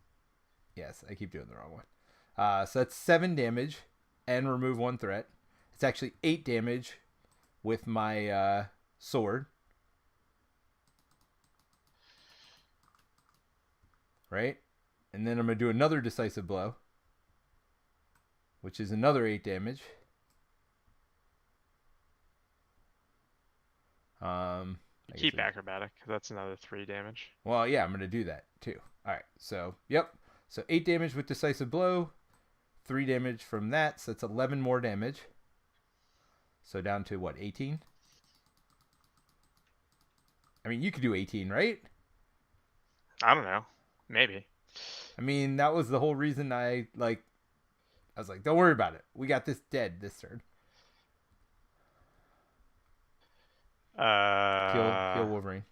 Yes, I keep doing the wrong one. So that's 7 damage and remove 1 threat. It's actually 8 damage with my sword. Right? And then I'm going to do another decisive blow, which is another 8 damage. Keep acrobatic. That's another 3 damage. Well, yeah, I'm going to do that too. All right. So, yep. So 8 damage with decisive blow, 3 damage from that. So that's 11 more damage. So down to what, 18? I mean, you could do 18, right? I don't know. Maybe. I mean, that was the whole reason I was like, don't worry about it. We got this dead this turn. Heal Wolverine.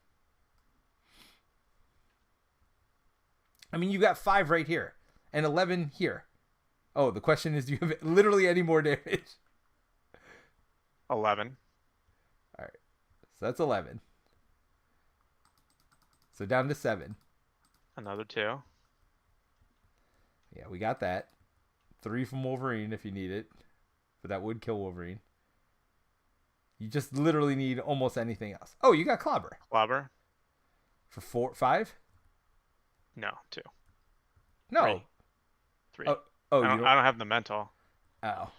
I mean, you got 5 right here and 11 here. Oh, the question is, do you have literally any more damage? 11. All right. So that's 11. So down to 7. Another 2. Yeah, we got that. 3 from Wolverine if you need it. But that would kill Wolverine. You just literally need almost anything else. Oh, you got Clobber. Clobber? For 5? No, 2. No. 3. Oh, I don't have the mental. Oh.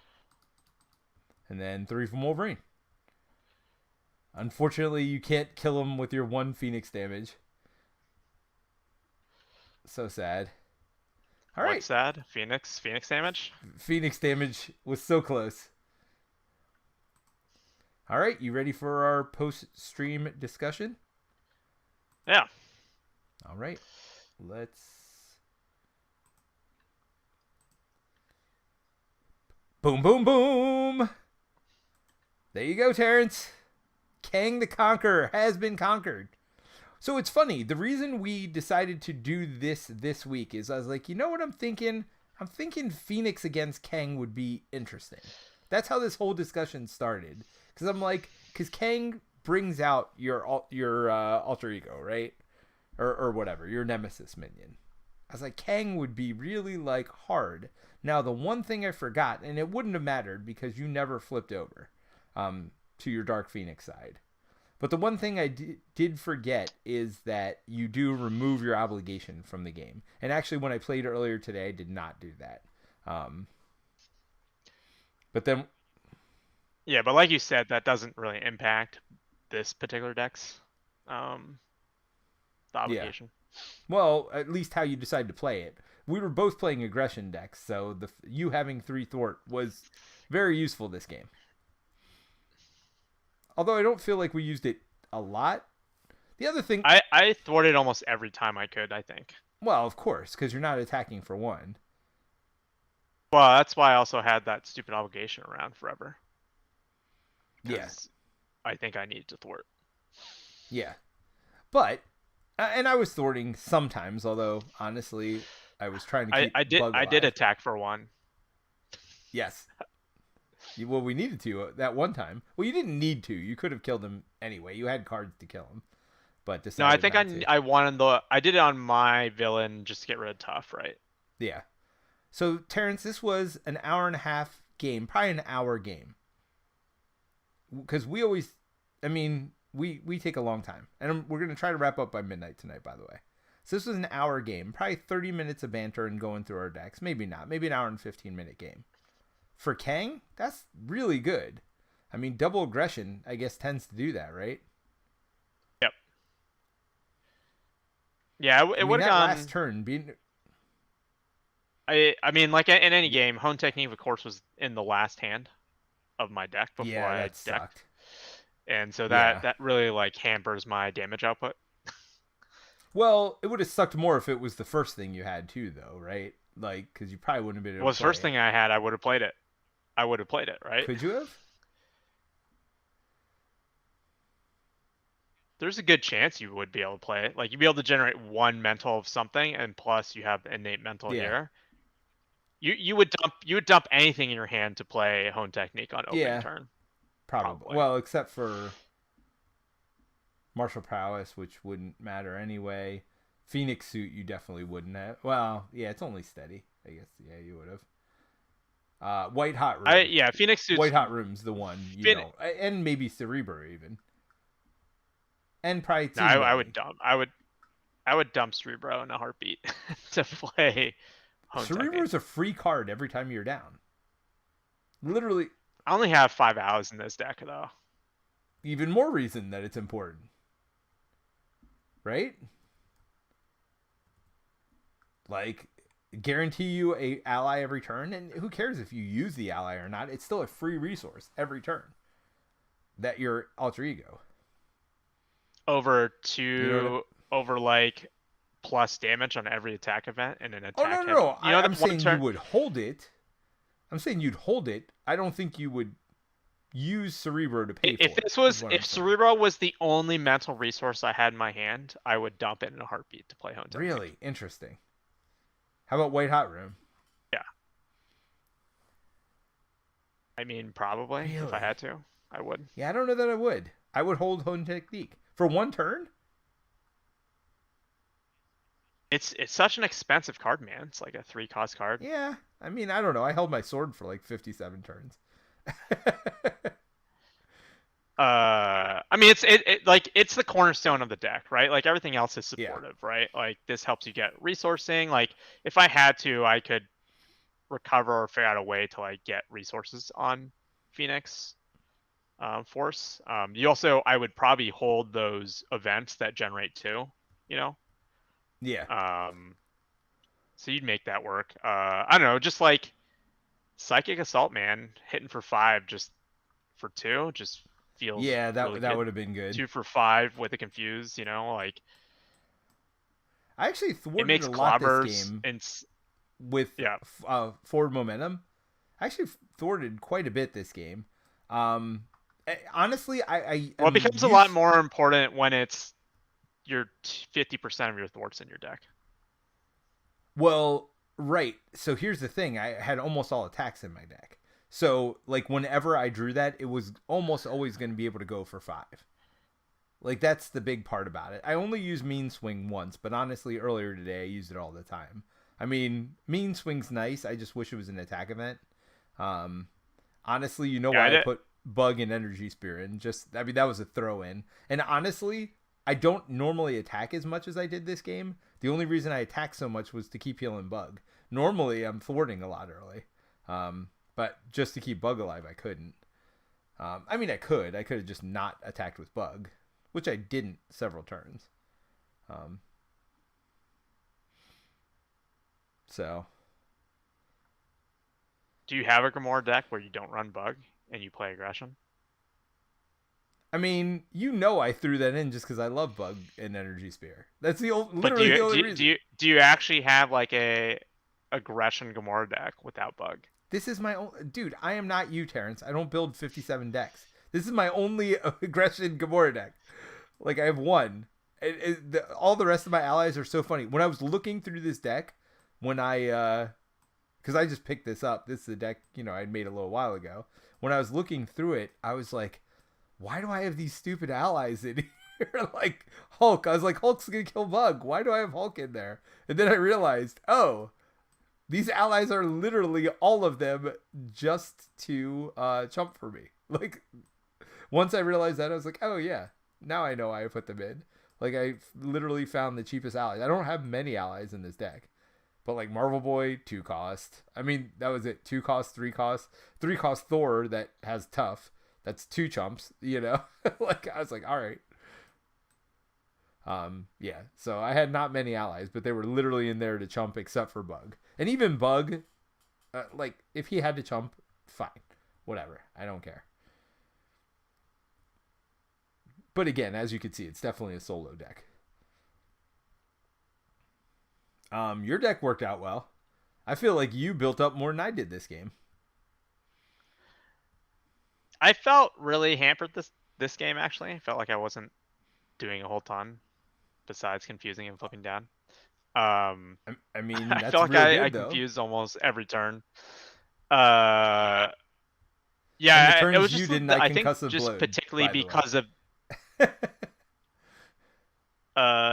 And then 3 from Wolverine. Unfortunately, you can't kill him with your 1 Phoenix damage. So sad. All right. What's sad? Phoenix damage? Phoenix damage was so close. All right, you ready for our post-stream discussion? Yeah. All right. Let's... Boom, boom, boom! There you go, Terence. Kang the Conqueror has been conquered. So it's funny. The reason we decided to do this week is I was like, you know what I'm thinking? I'm thinking Phoenix against Kang would be interesting. That's how this whole discussion started. Because I'm like, because Kang brings out your alter ego, right? Or whatever, your nemesis minion. I was like, Kang would be really like hard. Now, the one thing I forgot, and it wouldn't have mattered because you never flipped over to your Dark Phoenix side. But the one thing I did forget is that you do remove your obligation from the game. And actually, when I played earlier today, I did not do that. But then... Yeah, but like you said, that doesn't really impact this particular deck's the obligation. Yeah. Well, at least how you decide to play it. We were both playing aggression decks, so you having 3 thwart was very useful this game. Although I don't feel like we used it a lot. The other thing... I thwarted almost every time I could, I think. Well, of course, because you're not attacking for 1. Well, that's why I also had that stupid obligation around forever. Yes. I think I need to thwart. Yeah. But, and I was thwarting sometimes, although, honestly, I was trying to keep I Bug alive. did attack for 1. Yes. Well, we needed to that one time. Well, you didn't need to. You could have killed him anyway. You had cards to kill him. But No, I think I wanted I did it on my villain just to get rid of Tough, right? Yeah. So, Terence, this was an hour and a half game, probably an hour game. Because we always, I mean, we take a long time. And we're going to try to wrap up by midnight tonight, by the way. So this was an hour game, probably 30 minutes of banter and going through our decks. Maybe not. Maybe an hour and 15-minute game. For Kang, that's really good. I mean, double aggression, I guess, tends to do that, right? Yep. Yeah, it would have gone... last turn being... I mean, like in any game, Hone Technique, of course, was in the last hand of my deck before I decked. Sucked. And so that really like hampers my damage output. Well, it would have sucked more if it was the first thing you had too, though, right? Like, because you probably wouldn't have been able to play first thing I had, I would have played it. I would have played it, right? Could you have? There's a good chance you would be able to play it. Like, you'd be able to generate 1 mental of something, and plus you have innate mental here. you would dump anything in your hand to play Hone Technique on opening Yeah, turn, probably. probably. Well, except for martial prowess, which wouldn't matter anyway. Phoenix suit, you definitely wouldn't have. Well, yeah, it's only steady. I guess. Yeah, you would have. White hot room. Yeah, Phoenix suits. White hot room's the one you Phoenix, don't, and maybe Cerebro even, and probably no, Team I would Lily. dump. I would dump Cerebro in a heartbeat to play Hone Cerebro Technique. is a free card every time you're down. Literally, I only have 5 hours in this deck though. even more reason that it's important, right? Like, guarantee you a ally every turn, and who cares if you use the ally or not? It's still a free resource every turn. That your alter ego. Over You know what? over like plus damage on every attack event in an Oh no, attack no, heavy. no. You know I'm that one saying you turn. would hold it. I'm saying you'd hold it. I don't think you would use Cerebro to pay If for it. this was Is what I'm if saying. Cerebro was the only mental resource I had in my hand, I would dump it in a heartbeat to play Hone Technique. Really interesting. How about White Hot Room? Yeah. I mean, probably if I Really? had to, I would. Yeah, I don't know that I would. I would hold Hone Technique for one turn. It's such an expensive card, man. It's like a 3 cost card. Yeah, I mean, I don't know. I held my sword for like 57 turns. I mean, it's the cornerstone of the deck, right? Like everything else is Yeah, supportive, right? Like this helps you get resourcing. Like if I had to, I could recover or figure out a way to like get resources on Phoenix Force. You also, I would probably hold those events that generate 2, you know? yeah, So you'd make that work. I don't know, just like Psychic Assault, man, hitting for 5 just for 2 just feels yeah. really That good. would have been good. 2 for 5 with a confuse, like I actually it thwarted makes a lot this clobbers game and with yeah. forward momentum. I actually thwarted quite a bit this game. Honestly, I Well, it am becomes a lot used. more important when it's your 50% of your thwarts in your deck. Well, right. So here's the thing: I had almost all attacks in my deck. So like whenever I drew that, it was almost always going to be able to go for 5. Like that's the big part about it. I only used Mean Swing once, but honestly, earlier today I used it all the time. I mean, Mean Swing's nice. I just wish it was an attack event. Um, honestly, you know Yeah, why I put Bug and Energy Spear in? Just I mean that was a throw in. And honestly, I don't normally attack as much as I did this game. The only reason I attacked so much was to keep healing Bug. Normally, I'm thwarting a lot early, but just to keep Bug alive, I couldn't. I mean, I could. I could have just not attacked with Bug, which I didn't several turns. Um, so do you have a Gamora deck where you don't run Bug and you play Aggression? I mean, you know, I threw that in just because I love Bug and Energy Spear. That's But do literally the you only do you, do reason. you do you actually have like a Aggression Gamora deck without Bug? This is my own dude. I am not you, Terence. I don't build 57 decks. This is my only aggression Gamora deck. Like I have one. All the rest of my allies are so funny. When I was looking through this deck, when because I just picked this up. This is a deck I made a little while ago. When I was looking through it, I was like, why do I have these stupid allies in here? Like Hulk. I was like, Hulk's gonna kill Bug. Why do I have Hulk in there? And then I realized, oh, these allies are literally all of them just to chump for me. Like once I realized that, I was like, oh yeah, now I know why I put them in. Like I literally found the cheapest allies. I don't have many allies in this deck, but like Marvel Boy, 2 cost. I mean, that was it. 2 cost, 3 cost, 3 cost Thor that has tough. That's 2 chumps. Like I was like, all right. Yeah. So I had not many allies, but they were literally in there to chump, except for Bug, and even Bug. Like if he had to chump, fine, whatever. I don't care. But again, as you can see, it's definitely a solo deck. Your deck worked out well. I feel like you built up more than I did this game. I felt really hampered this game actually. I felt like I wasn't doing a whole ton besides confusing and flipping down. I mean, I that's feel like real I good though. confused almost every turn. Uh, And the yeah, it turns was you just didn't, I I think concussive just blowed, particularly by the way. because of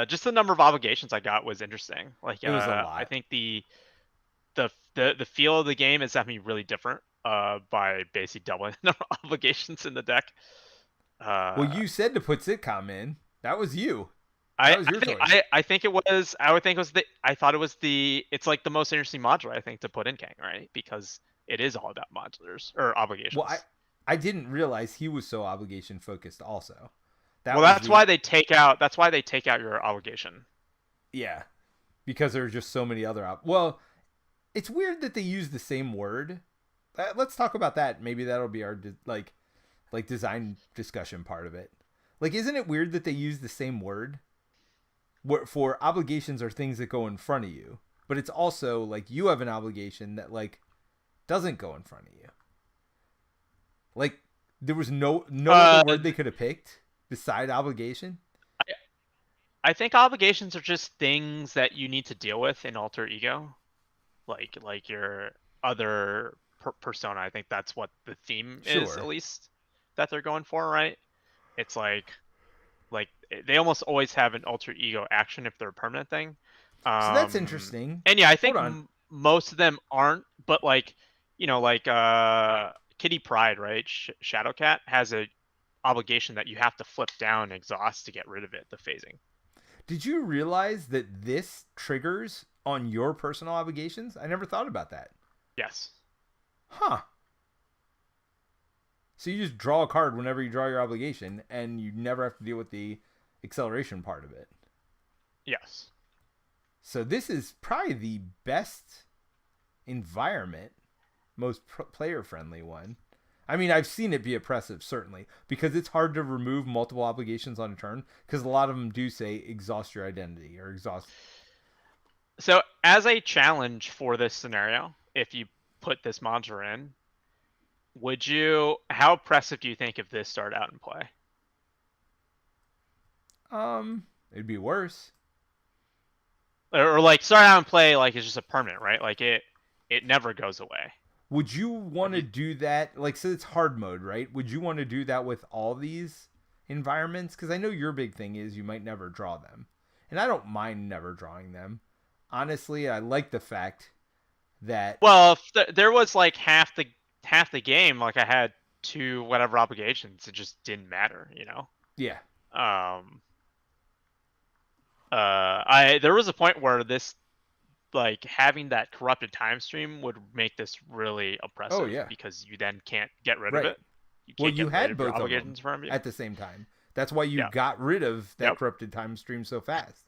just the number of obligations I got was interesting. Like It was a I lot. think the feel of the game is definitely really different by basically doubling the number of obligations in the deck. Well, Uh, you said to put sitcom in. That was you. I That was I your think choice. I think it was I would think it was the I thought it was the it's like the most interesting module I think to put in Kang, right? Because it is all about modulars or Well, I obligations. I didn't realize he was so obligation focused also. That Well, was the that's why they take out your obligation. yeah, because there's just so many other well, it's weird that they use the same word. Let's talk about that. Maybe that'll be our like design discussion part of it. Like, isn't it weird that they use the same word? For obligations are things that go in front of you, but it's also like you have an obligation that like doesn't go in front of you. Like there was no other Uh, word they could have picked beside obligation. I, I think obligations are just things that you need to deal with in alter ego, like your other persona. I think that's what the theme is, at Sure. least that they're going for, right? It's like they almost always have an alter ego action if they're a permanent thing. So that's interesting. And yeah, I Hold think on. most of them aren't, but like like Kitty Pride, right? Shadowcat has a obligation that you have to flip down exhaust to get rid of it, the phasing. Did you realize that this triggers on your personal obligations? I never thought about that. Yes. Huh. So you just draw a card whenever you draw your obligation, and you never have to deal with the acceleration part of it. Yes. So this is probably the best environment, most player friendly one. I mean, I've seen it be oppressive, certainly, because it's hard to remove multiple obligations on a turn, because a lot of them do say exhaust your identity or exhaust. So as a challenge for this scenario, if you put this monster in, how oppressive do you think if this started out in play? It'd be worse. Or like start out and play like it's just a permanent, right? Like it never goes away. Would you want Like to do that? Like, so it's hard mode, right? Would you want to do that with all these environments? Because I know your big thing is you might never draw them. And I don't mind never drawing them. Honestly, I like the fact that. well, if there was like half the game, like I had two whatever obligations, it just didn't matter, you know. Yeah. Um, I there was a point where this like having that corrupted time stream would make this really Oh, oppressive yeah. because you then can't get rid of Right. it. You Well, can't you get rid had of your both of them obligations from you. at the same time. That's why you Yeah. got rid of that Yep. corrupted time stream so fast.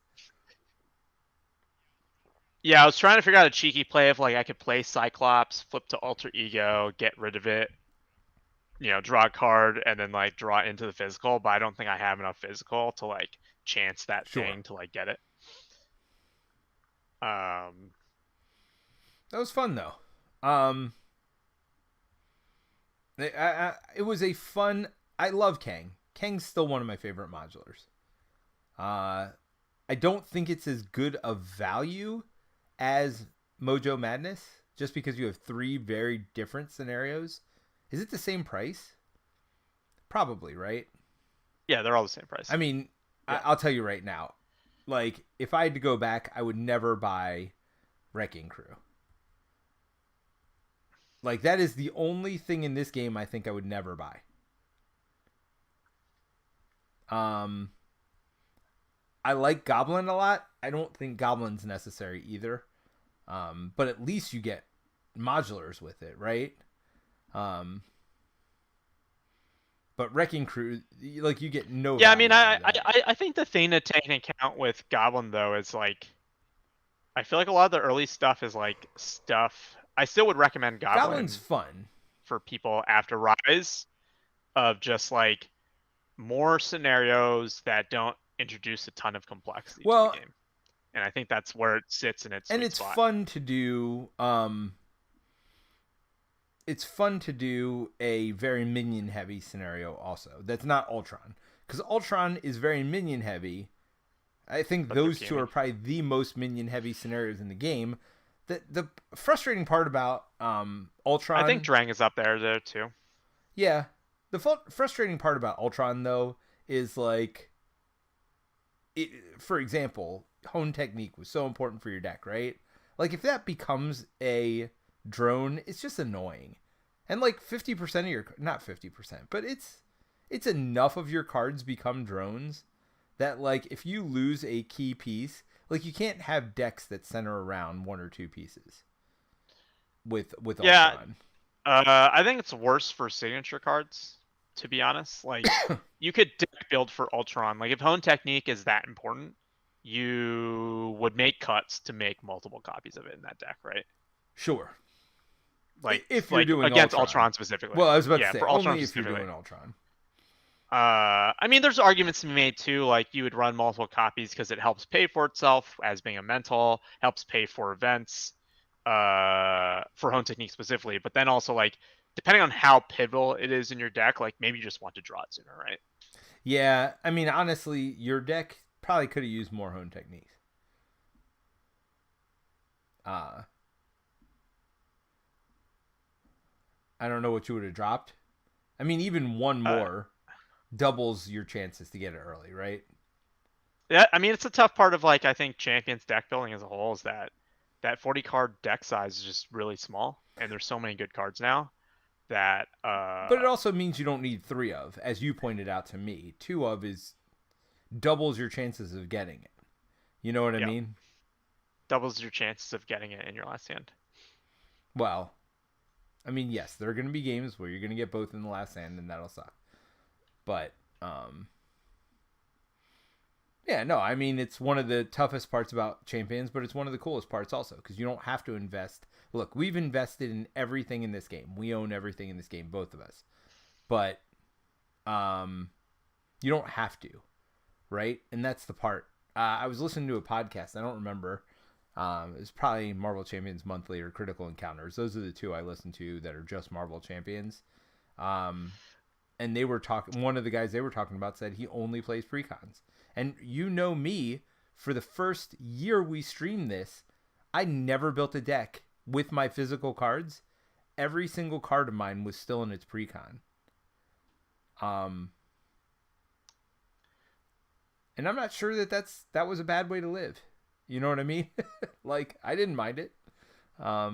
Yeah, I was trying to figure out a cheeky play of like I could play Cyclops, flip to alter ego, get rid of it, draw a card, and then like draw it into the physical. But I don't think I have enough physical to like chance that Sure. thing to like get it. Um, That was fun, though. Um, it was a fun. I love Kang. Kang's still one of my favorite modulars. Uh, I don't think it's as good of value as Mojo Madness, just because you have three very different scenarios. Is it the same price? Probably, right? yeah, they're all the same price. I mean, Yeah. I'll tell you right now. Like, if I had to go back, I would never buy Wrecking Crew. Like, that is the only thing in this game I think I would never buy. Um, I like Goblin a lot. I don't think Goblin's necessary either. But at least you get modulars with it, right? Um, but Wrecking Crew, like you get no. Yeah, I mean, value out of that. I think the thing to take into account with Goblin though is like, I feel like a lot of the early stuff is like stuff. I still would recommend Goblin's Goblin fun. for people after Rise, of just like more scenarios that don't introduce a ton of complexity to the Well, game. And I think that's where it sits in its and sweet it's spot. fun to do. It's fun to do a very minion heavy scenario also. That's not Ultron, because Ultron is very minion heavy, I think but they're those two gamey. are probably the most minion heavy scenarios in the game. The frustrating part about I think Ultron, Drang is up there too. yeah, the frustrating part about Ultron though is like, for example, hone technique was so important for your deck, right? Like if that becomes a drone, it's just annoying, and like 50% of your, not 50%, but it's enough of your cards become drones that like if you lose a key piece, like you can't have decks that center around one or two pieces with Yeah, Ultron. I think it's worse for signature cards, to be honest. Like, you could deck build for Ultron. Like, if Hone Technique is that important, you would make cuts to make multiple copies of it in that deck, right? Sure. Like, If you're like doing against Ultron. Ultron specifically. Well, I was about to Yeah, say for Ultron only if you're specifically. doing Ultron. I mean, there's arguments to be made too. Like, you would run multiple copies because it helps pay for itself as being a mental, helps pay for events, for Hone Technique specifically. But then also, like, depending on how pivotal it is in your deck, like maybe you just want to draw it sooner, right? Yeah, I mean honestly, your deck probably could have used more Hone techniques. Uh I don't know what you would have dropped. I mean, even one Uh, more doubles your chances to get it early, right? yeah, I mean, it's a tough part of, like, I think Champions deck building as a whole is that 40 card deck size is just really small, and there's so many good cards now that But it also means you don't need three of, as you pointed out to me. Two of is doubles your chances of getting it. You know what I yeah, mean? doubles your chances of getting it in your last hand. Well, I mean, yes, there are going to be games where you're going to get both in the last hand, and that'll suck. But, yeah, no, I mean, it's one of the toughest parts about Champions, but it's one of the coolest parts also, because you don't have to invest. Look, we've invested in everything in this game. We own everything in this game, both of us. But, you don't have to, right? And that's the part. I was listening to a podcast. I don't remember. It was probably Marvel Champions Monthly or Critical Encounters. Those are the two I listen to that are just Marvel Champions. And they were talking. One of the guys they were talking about said he only plays precons. And you know me, for the first year we streamed this, I never built a deck with my physical cards. Every single card of mine was still in its precon. And I'm not sure that was a bad way to live. You know what I mean? Like, I didn't mind it. I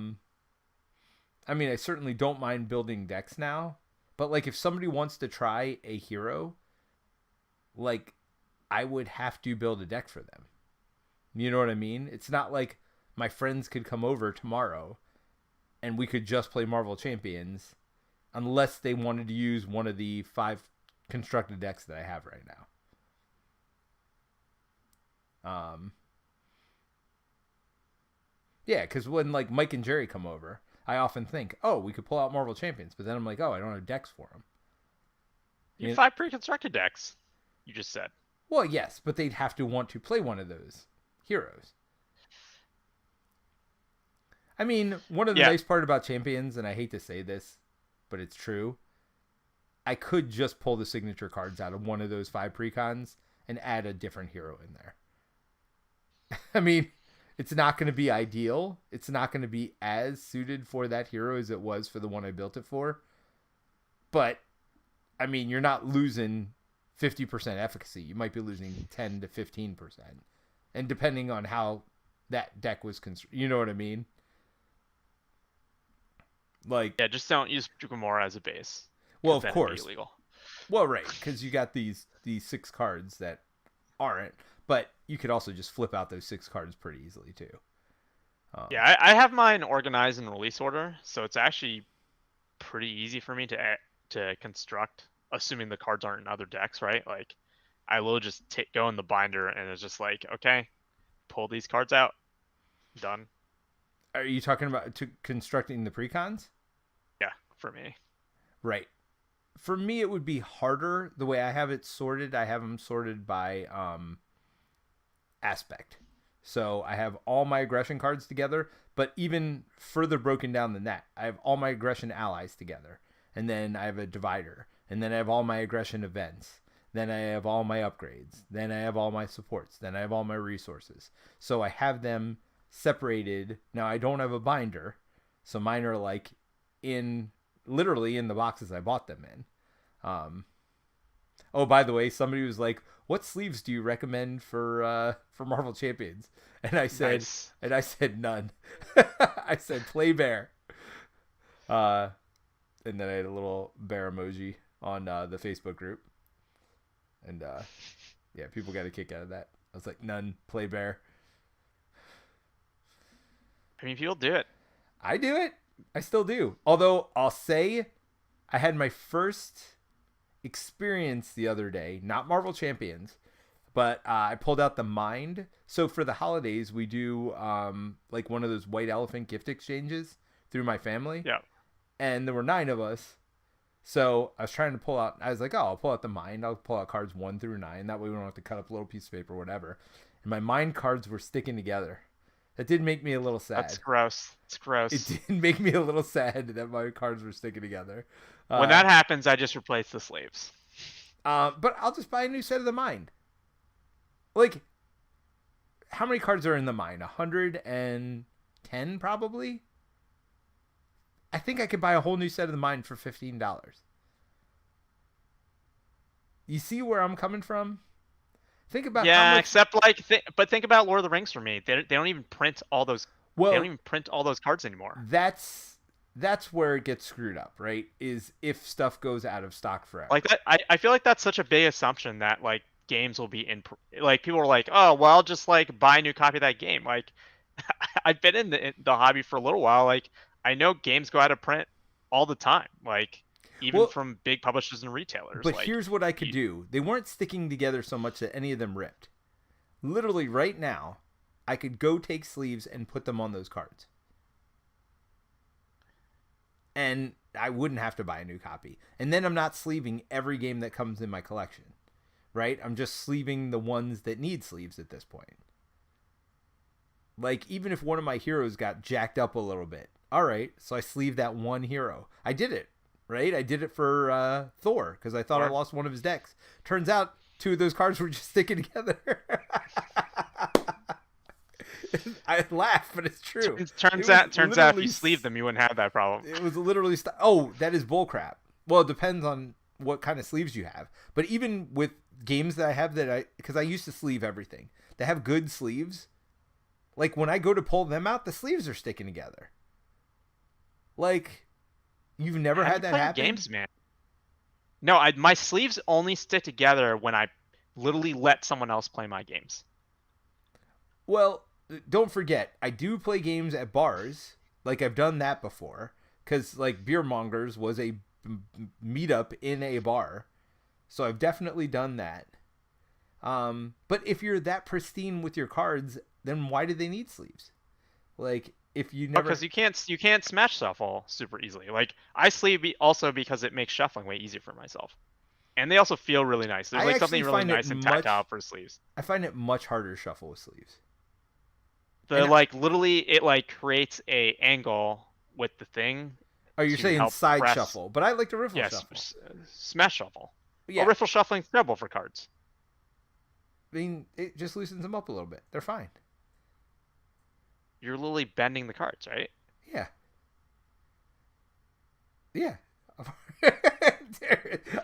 mean, I certainly don't mind building decks now. But, like, if somebody wants to try a hero, like, I would have to build a deck for them. You know what I mean? It's not like my friends could come over tomorrow and we could just play Marvel Champions unless they wanted to use one of the 5 constructed decks that I have right now. Yeah, because when like Mike and Jerry come over, I often think, oh, we could pull out Marvel Champions, but then I'm like, oh, I don't have decks for them. You have 5 pre-constructed decks. You just said. Well, yes, but they'd have to want to play one of those heroes. I mean, one of the nice part about Champions, and I hate to say this, but it's true, I could just pull the signature cards out of one of those 5 precons and add a different hero in there. I mean, it's not going to be ideal. It's not going to be as suited for that hero as it was for the one I built it for. But, I mean, you're not losing 50% efficacy. You might be losing 10 to 15%. And depending on how that deck was constructed, you know what I mean? Like, yeah, just don't use Gamora as a base. Well, of course. It'd be illegal. Well, right, because you got these 6 cards that aren't. But you could also just flip out those 6 cards pretty easily, too. Yeah, I have mine organized in release order, so it's actually pretty easy for me to construct, assuming the cards aren't in other decks, right? Like, I will just go in the binder, and it's just like, okay, pull these cards out. Done. Are you talking about constructing the precons? Yeah, for me. Right. For me, it would be harder. The way I have it sorted, I have them sorted by aspect. So I have all my aggression cards together, but even further broken down than that, I have all my aggression allies together. And then I have a divider. And then I have all my aggression events. Then I have all my upgrades. Then I have all my supports. Then I have all my resources. So I have them separated. Now I don't have a binder. So mine are like literally in the boxes I bought them in. Oh, by the way, somebody was like, "What sleeves do you recommend for Marvel Champions?" And I said, Nice. none. I said play bear. And then I had a little bear emoji on the Facebook group, and yeah, people got a kick out of that. I was like, none, play bear. I mean, people do it. I do it. I still do. Although I'll say, I had my first experience the other day, not Marvel Champions, but I pulled out the Mind. So for the holidays, we do like one of those white elephant gift exchanges through my family. Yeah. And there were 9 of us. So I was trying to pull out, I was like, oh, I'll pull out the Mind. I'll pull out cards 1 through 9. That way we don't have to cut up a little piece of paper or whatever. And my Mind cards were sticking together. That did make me a little sad. That's gross. It's gross. It did make me a little sad that my cards were sticking together. When that happens, I just replace the sleeves. But I'll just buy a new set of the Mind. Like, how many cards are in the Mind? 110 probably? I think I could buy a whole new set of the Mind for $15. You see where I'm coming from? Think about yeah, except like, but think about Lord of the Rings for me. They don't even print all those. Well, they don't even print all those cards anymore. That's where it gets screwed up, right? Is if stuff goes out of stock forever. Like that, I feel like that's such a big assumption that like games will be in. Like people are like, oh well, I'll just like buy a new copy of that game. Like I've been in the hobby for a little while. Like I know games go out of print all the time. Like even from big publishers and retailers. But like, here's what I could do. They weren't sticking together so much that any of them ripped. Literally right now, I could go take sleeves and put them on those cards. And I wouldn't have to buy a new copy. And then I'm not sleeving every game that comes in my collection. Right? I'm just sleeving the ones that need sleeves at this point. Like, even if one of my heroes got jacked up a little bit. All right, so I sleeved that one hero. I did it. Right? I did it for Thor because I thought I lost one of his decks. Turns out 2 of those cards were just sticking together. I laugh, but it's true. Turns out if you sleeve them, you wouldn't have that problem. It was literally oh, that is bullcrap. Well, it depends on what kind of sleeves you have. But even with games that I have because I used to sleeve everything, that have good sleeves, like when I go to pull them out, the sleeves are sticking together. Like, you've never had that happen? Games, man. No, my sleeves only stick together when I literally let someone else play my games. Well, don't forget, I do play games at bars. Like, I've done that before. Because, like, Beer Mongers was a meetup in a bar. So I've definitely done that. But if you're that pristine with your cards, then why do they need sleeves? Like, if you never... Because you can't smash shuffle super easily. Like, I sleeve also because it makes shuffling way easier for myself. And they also feel really nice. There's like something really nice and tactile for sleeves. I find it much harder to shuffle with sleeves. Literally, it like creates a angle with the thing. Oh, you're saying side shuffle, but I like to riffle shuffle. Smash shuffle. Yeah. Well, riffle shuffling's terrible for cards. I mean, it just loosens them up a little bit. They're fine. You're literally bending the cards, right? Yeah. Yeah.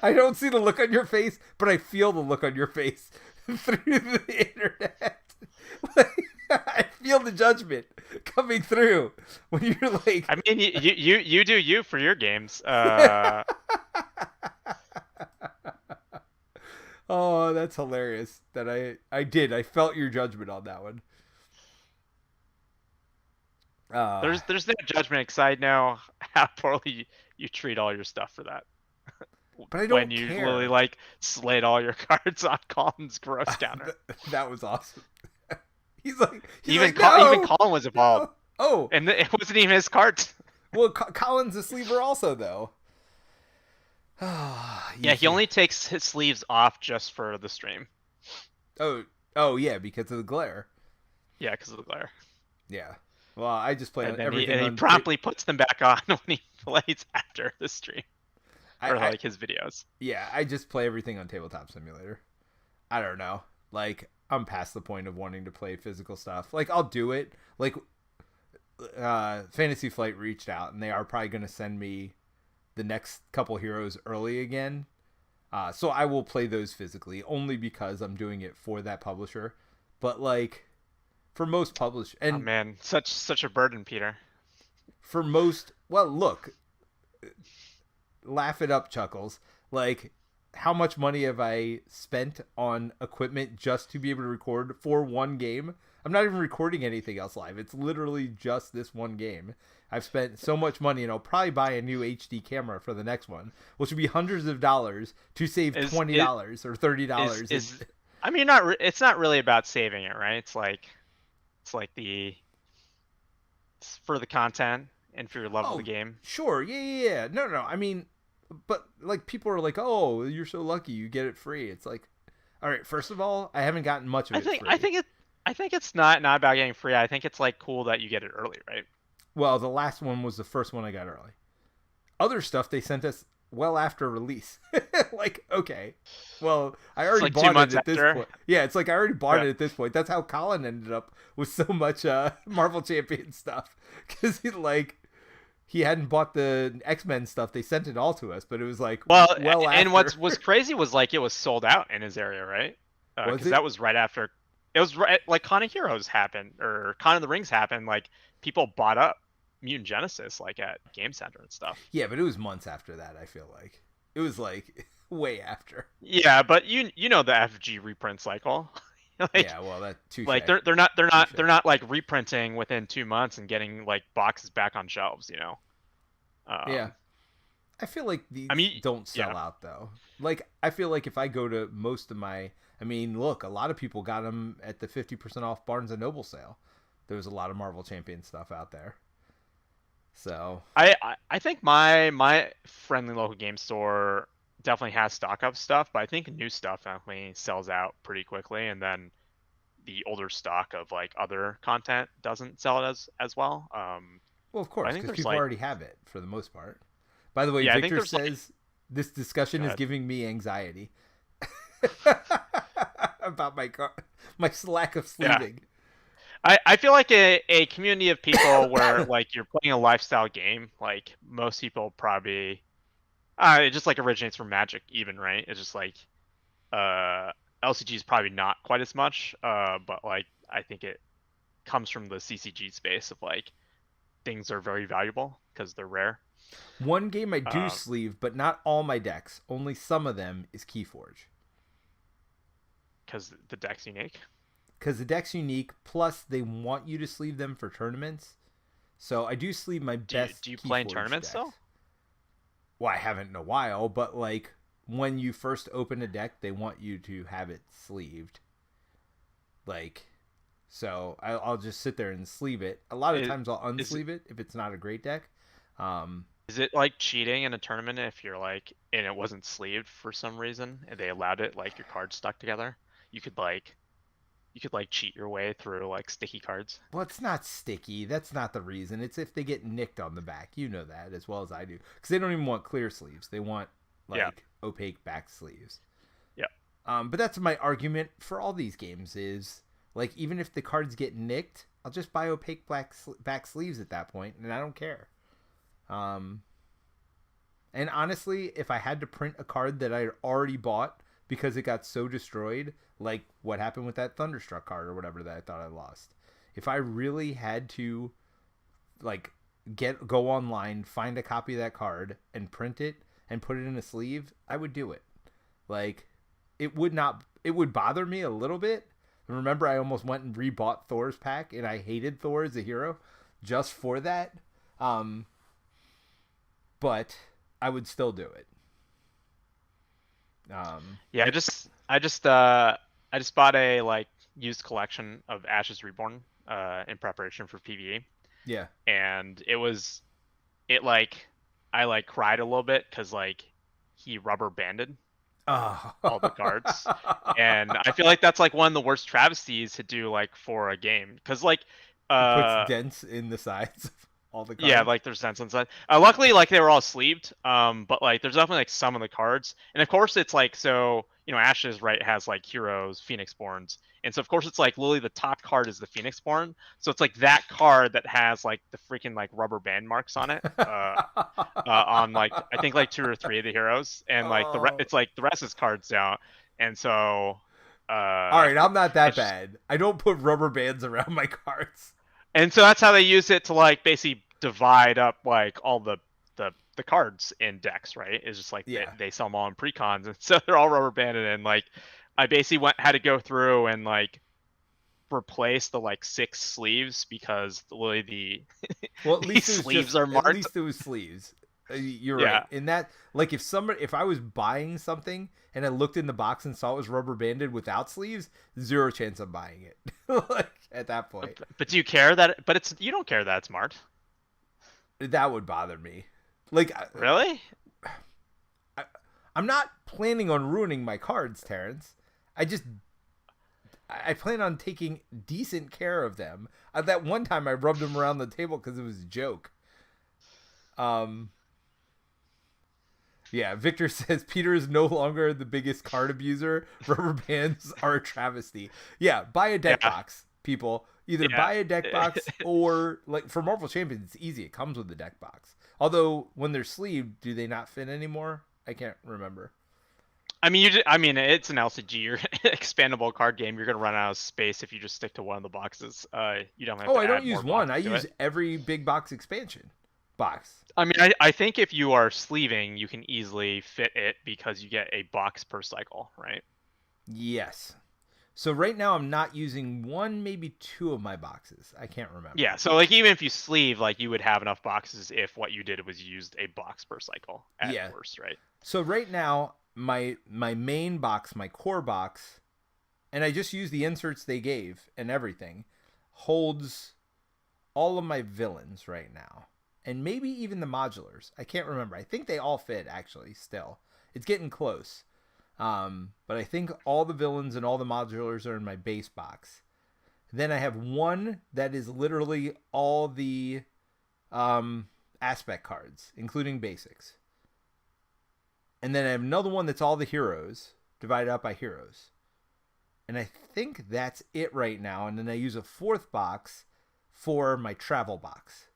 I don't see the look on your face, but I feel the look on your face through the internet. I feel the judgment coming through when you're like. I mean, you do you for your games. Oh, that's hilarious. That I felt your judgment on that one. There's no judgment because I know how poorly you treat all your stuff for that. But I don't when you care. literally like slayed all your cards on Colin's gross counter. That was awesome. He's like even no, Colin was involved. No. Oh, and it wasn't even his cards. Well, Colin's a sleever also, though. Yeah, he only takes his sleeves off just for the stream. Oh yeah, because of the glare. Yeah, because of the glare. Yeah. Well, I just play and everything. He promptly puts them back on when he plays after the stream. I, or I like his videos. yeah, I just play everything on Tabletop Simulator. I don't know. Like I'm past the point of wanting to play physical stuff. Like I'll do it. Like Fantasy Flight reached out and they are probably going to send me the next couple heroes early again. So I will play those physically only because I'm doing it for that publisher. But like for most publish Oh and man, such a burden, Peter. for most, well, look, laugh it up, Chuckles. Like, how much money have I spent on equipment just to be able to record for one game? I'm not even recording anything else live. It's literally just this one game. I've spent so much money, and I'll probably buy a new HD camera for the next one, which would be hundreds of dollars to save $20 or $30. I mean, it's not really about saving it, right? It's like it's for the content and for your love of the game. Sure, yeah. No. I mean, but like people are like, "Oh, you're so lucky, you get it free." It's like, all right. First of all, I haven't gotten much of it free. I think it's not about getting free. I think it's like cool that you get it early, right? Well, the last one was the first one I got early. Other stuff they sent us well after release. Like, okay, well, I already like bought it at this point. Yeah, it's like I already bought it at this point. That's how Colin ended up with so much Marvel Champion stuff, because he hadn't bought the X-Men stuff. They sent it all to us, but it was like and after. what was crazy was like it was sold out in his area, right? Because that was right after. It was right like Con of Heroes happened or Con of the Rings happened. Like people bought up Mutant Genesis like at Game Center and stuff. Yeah, but it was months after that. I feel like it was like way after. Yeah, but you know the FG reprint cycle. Like, yeah, well, that too. Like they're not like reprinting within 2 months and getting like boxes back on shelves, you know. Yeah, I feel like these don't sell out though. Like I feel like if I go to most of my, I mean, look, a lot of people got them at the 50% off Barnes and Noble sale. There was a lot of Marvel Champion stuff out there. So I think my friendly local game store definitely has stock up stuff, but I think new stuff definitely sells out pretty quickly, and then the older stock of like other content doesn't sell it as well. Well, of course, because people already have it for the most part. By the way, Victor says this discussion is giving me anxiety about my lack of sleeving. I feel like a community of people where like you're playing a lifestyle game, like most people probably it just like originates from Magic even, right? It's just like LCG is probably not quite as much, but like I think it comes from the CCG space of like things are very valuable because they're rare. One game I do sleeve, but not all my decks. Only some of them is Keyforge. Because the deck's unique? Because the deck's unique, plus they want you to sleeve them for tournaments. So I do sleeve my best. Do you play in tournaments still? Well, I haven't in a while, but like when you first open a deck, they want you to have it sleeved. Like, so I'll just sit there and sleeve it. A lot of times I'll unsleeve it if it's not a great deck. Is it like cheating in a tournament if you're like and it wasn't sleeved for some reason and they allowed it like your cards stuck together? You could cheat your way through like sticky cards. Well, it's not sticky. That's not the reason. It's if they get nicked on the back. You know that as well as I do. Because they don't even want clear sleeves. They want opaque back sleeves. Yeah. But that's my argument for all these games is like even if the cards get nicked, I'll just buy opaque back sleeves at that point, and I don't care. And honestly, if I had to print a card that I already bought because it got so destroyed, like what happened with that Thunderstruck card or whatever that I thought I lost, if I really had to like go online, find a copy of that card and print it and put it in a sleeve, I would do it. Like it would bother me a little bit. Remember, I almost went and rebought Thor's pack and I hated Thor as a hero just for that. But I would still do it. Yeah, I just bought a like used collection of Ashes Reborn in preparation for PvE. Yeah. And I like cried a little bit because like he rubber banded all the cards, and I feel like that's like one of the worst travesties to do like for a game because like puts dents in the sides. all the Yeah, cards. like there's sense inside. Luckily, like they were all sleeved. But like there's definitely like some of the cards, and of course it's like so Ashes right has like heroes, Phoenixborns, and so of course it's like literally the top card is the Phoenixborn, so it's like that card that has like the freaking like rubber band marks on it. On like I think like two or three of the heroes, and like Oh. it's like the rest is cards down, and so All uh, right, I'm not that it's just bad. I don't put rubber bands around my cards. and so that's how they use it to like basically divide up like all the cards in decks, right? It's just like Yeah. they sell them all in precons, and so they're all rubber banded. And like I basically had to go through and like replace the like 6 sleeves because literally Well, at these least it was sleeves just are at marked. least it was sleeves. You're right. Yeah, In that, like, if I was buying something and I looked in the box and saw it was rubber banded without sleeves, zero chance of buying it. Like at that point, but do you care that? But it's you don't care that it's marked, that would bother me. Like, really? I, I'm not planning on ruining my cards, Terrence. I just I plan on taking decent care of them. That one time I rubbed them around the table because it was a joke. Um, yeah, Victor says Peter is no longer the biggest card abuser. Rubber bands are a travesty. Yeah, buy a deck Yeah, box, people. Either yeah. buy a deck box or, like, for Marvel Champions, it's easy. It comes with the deck box. Although, when they're sleeved, do they not fit anymore? I can't remember. I mean, I mean, it's an LCG, you're expandable card game. You're gonna run out of space if you just stick to one of the boxes. You don't have Oh, to I don't add use more one. boxes I to use it. every big box expansion box. I mean, I think if you are sleeving, you can easily fit it because you get a box per cycle, right? Yes. So right now I'm not using one, maybe two of my boxes. I can't remember. Yeah. So like even if you sleeve, like you would have enough boxes if what you did was used a box per cycle at Yeah. worst, right? So right now my main box, my core box, and I just use the inserts they gave and everything, holds all of my villains right now. And maybe even the modulars. I can't remember. I think they all fit actually still. It's getting close. But I think all the villains and all the modulars are in my base box. Then I have one that is literally all the aspect cards, including basics. And then I have another one that's all the heroes, divided up by heroes. And I think that's it right now. And then I use a fourth box for my travel box.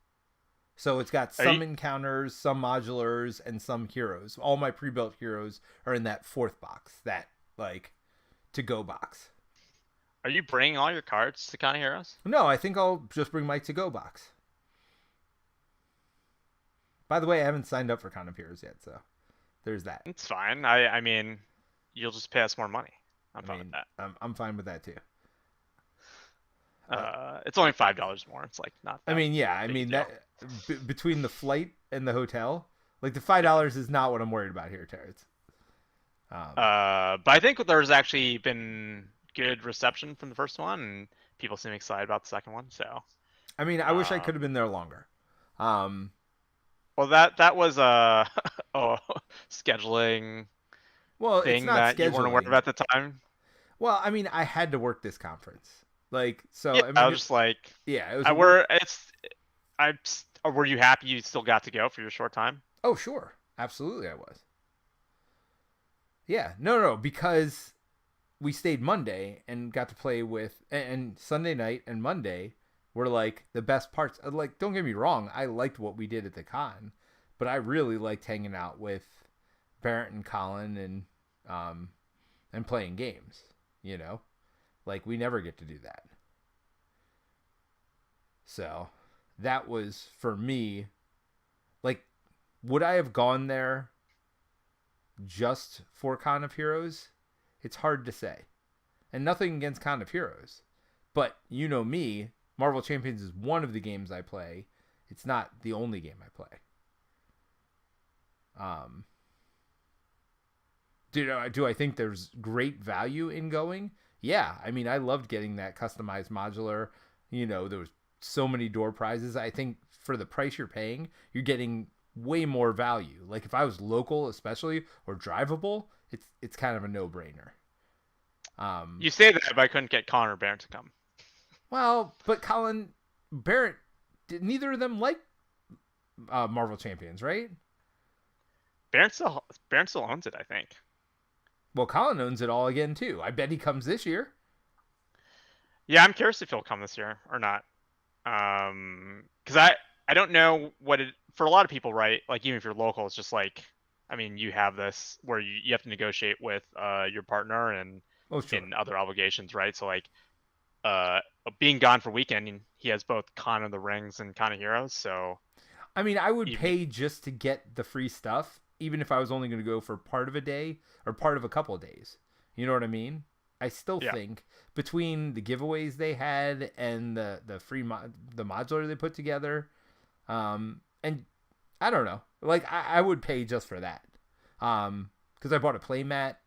So it's got Are you some encounters, some modulars, and some heroes. All my pre-built heroes are in that fourth box, that, like, to-go box. are you bringing all your cards to Con Heroes? No, I think I'll just bring my to-go box. By the way, I haven't signed up for Con of Heroes yet, so there's that. It's fine. I mean, you'll just pay us more money. I'm I fine with mean, that. I'm fine with that too. It's only $5 more. It's like not I that mean, yeah, I big a mean deal. that between the flight and the hotel, like the $5 is not what I'm worried about here, Terrence. But I think there's actually been good reception from the first one, and people seem excited about the second one. So, I mean, I wish I could um, have been there longer. Um, well, that was a oh, scheduling well, it's thing not that you weren't aware of scheduling. at the time. Well, I mean, I had to work this conference. Like, Yeah, so I I mean, was just like, yeah, it was I a work. were it's were you happy you still got to go for your short time? Oh, sure, absolutely, I was. Yeah, no, because we stayed Monday and got to play with, and Sunday night and Monday were like the best parts. Like, don't get me wrong, I liked what we did at the con, but I really liked hanging out with Barrett and Colin and playing games. You know, like we never get to do that. So that was for me. Like, would I have gone there just for Con of Heroes? It's hard to say. And nothing against Con of Heroes. But you know me, Marvel Champions is one of the games I play. It's not the only game I play. Um, do I think there's great value in going? Yeah, I mean, I loved getting that customized modular. There was so many door prizes. I think for the price you're paying, you're getting way more value. Like if I was local, especially or drivable, it's kind of a no brainer. You say that, but I couldn't get Connor or Barrett to come. Well, but Colin Barrett, neither of them like Marvel Champions, right? Barron still owns it, I think. Well, Colin owns it all again too. I bet he comes this year. Yeah, I'm curious if he'll come this year or not. Because I don't know what it for a lot of people, right? Like even if you're local, it's just like I mean, you have this where you have to negotiate with your partner and Oh, sure. in other obligations, right? So like uh being gone for weekend, he has both Con of the Rings and Con of Heroes. So I mean, I would even pay just to get the free stuff, even if I was only going to go for part of a day or part of a couple of days. You know what I mean? I still yeah, think between the giveaways they had and the free the modular they put together, and I don't know, like I would pay just for that, because I bought a play mat,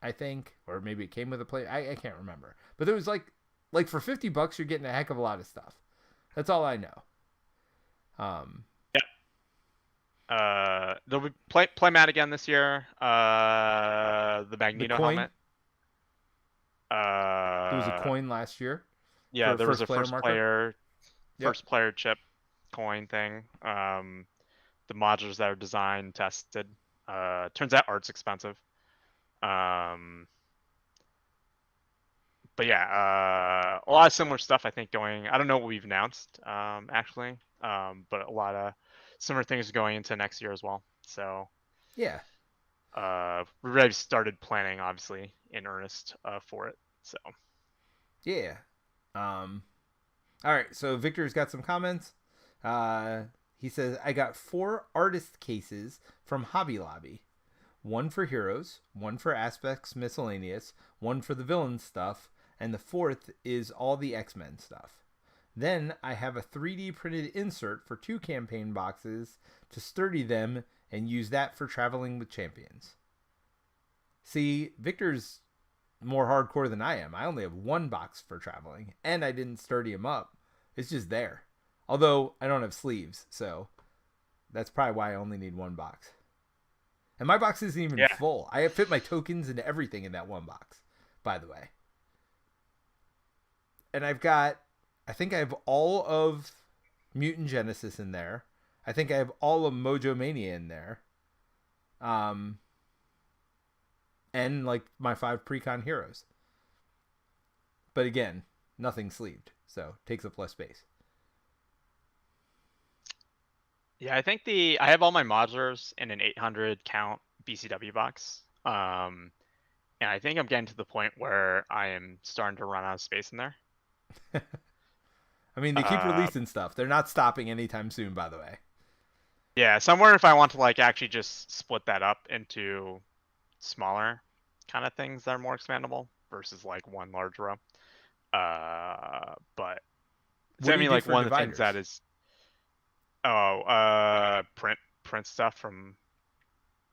I think, or maybe it came with a play. I can't remember, but it was like for $50 you're getting a heck of a lot of stuff. That's all I know. Um, there'll be playmat again this year. The the Magneto coin. helmet. There was a Uh, coin last year yeah, for there was first a player marker. Yep. first player chip coin thing. The modules that are designed, tested. Turns out art's expensive. Um, but yeah, a lot of similar stuff I think going. I don't know what we've announced actually, but a lot of similar things going into next year as well. So Yeah. we already started planning obviously in earnest for it. So Yeah. Um, all right. So Victor's got some comments. Uh, he says, I got 4 artist cases from Hobby Lobby. One for heroes, one for aspects miscellaneous, one for the villain stuff, and the fourth is all the X-Men stuff. Then I have a 3D printed insert for 2 campaign boxes to sturdy them and use that for traveling with champions. See, Victor's more hardcore than I am. I only have 1 box for traveling, and I didn't sturdy him up. It's just there. Although I don't have sleeves, so that's probably why I only need 1 box. And my box isn't even yeah, full. I have fit my tokens and everything in that 1 box, by the way. And I think I have all of Mutant Genesis in there. I think I have all of Mojo Mania in there. Um, and like my 5 Precon heroes. But again, nothing sleeved, so takes up less space. yeah. I think I have all my modulars in an 800 count BCW box. And I think I'm getting to the point where I am starting to run out of space in there. I mean, they keep Uh, releasing stuff. They're not stopping anytime soon, by the way. yeah, so I'm wondering if I want to like actually just split that up into smaller kind of things that are more expandable versus like one large row. But What so I do you mean, do like for one of the things that dividers? is print stuff from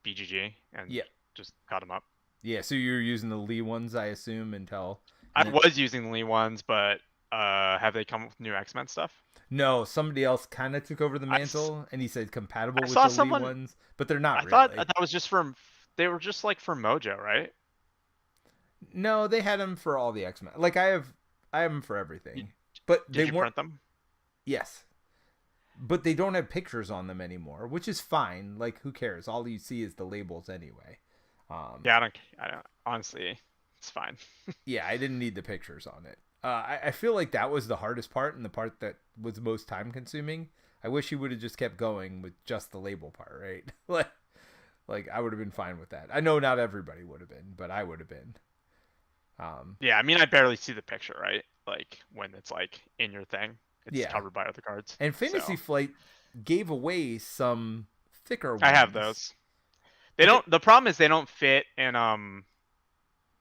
BGG and Yeah, just cut them up. yeah. So you're using the Lee ones, I assume, until and I then was using the Lee ones, but have they come with new X-Men stuff? no, somebody else kind of took over the I, s- mantle, and he said compatible I with saw the Lee someone. ones, but they're not I thought really. that was just from. They were just like for Mojo, right? No, they had them for all the X Men. Like I have them for You, everything, but they did you weren't. print them? Yes, but they don't have pictures on them anymore, which is fine. Like who cares? All you see is the labels anyway. Um, Yeah, I don't. I don't. Honestly, it's fine. yeah, I didn't need the pictures on it. I feel like that was the hardest part and the part that was most time consuming. I wish he would have just kept going with just the label part, right? like I would have been fine with that. I know not everybody would have been, but I would have been. Um, Yeah, I mean, I barely see the picture, right? Like when it's like in your thing, it's yeah, covered by other cards. and Fantasy So Flight gave away some thicker I have ones, those. They but they, don't. The problem is they don't fit in.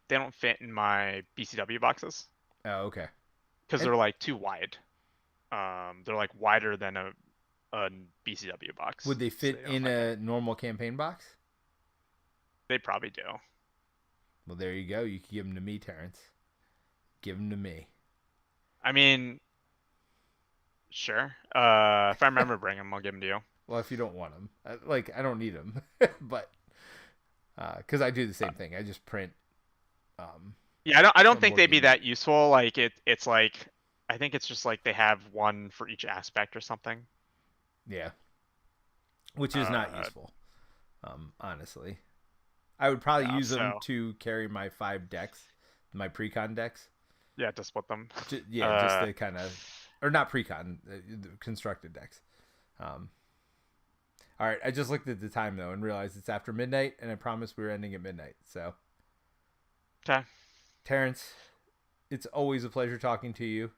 They don't fit in my BCW boxes oh, okay. because And they're like too wide. They're like wider than a BCW would box, they so fit they don't in fit in. a normal campaign box? They probably do. Well, there you go. You can give them to me, Terence. Give them to me. I mean, sure. If I remember to bring them, I'll give them to you. Well, if you don't want them, like I don't need them, but because I do the same thing. I just print um, Yeah, I don't from think Board they'd be Game Geek. that useful. Like it's like I think it's just like they have one for each aspect or something. Yeah. which is not useful. Honestly, I would probably use them to carry my 5 decks, my precon decks. Yeah, to split them. Just to kind of, or not precon, constructed decks. All right, I just looked at the time though and realized it's after midnight, and I promised we were ending at midnight. So, okay, Terrence, it's always a pleasure talking to you.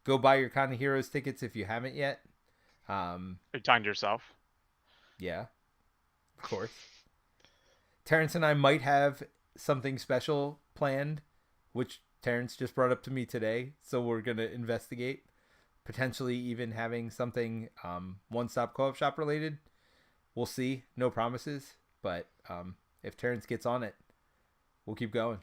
Go buy your Con of Heroes tickets if you haven't yet. Are you talking to yourself? Yeah, of course. Terrence and I might have something special planned, which Terrence just brought up to me today. So we're going to investigate, potentially even having something one-stop co-op shop related. We'll see. No promises. But if Terrence gets on it, we'll keep going.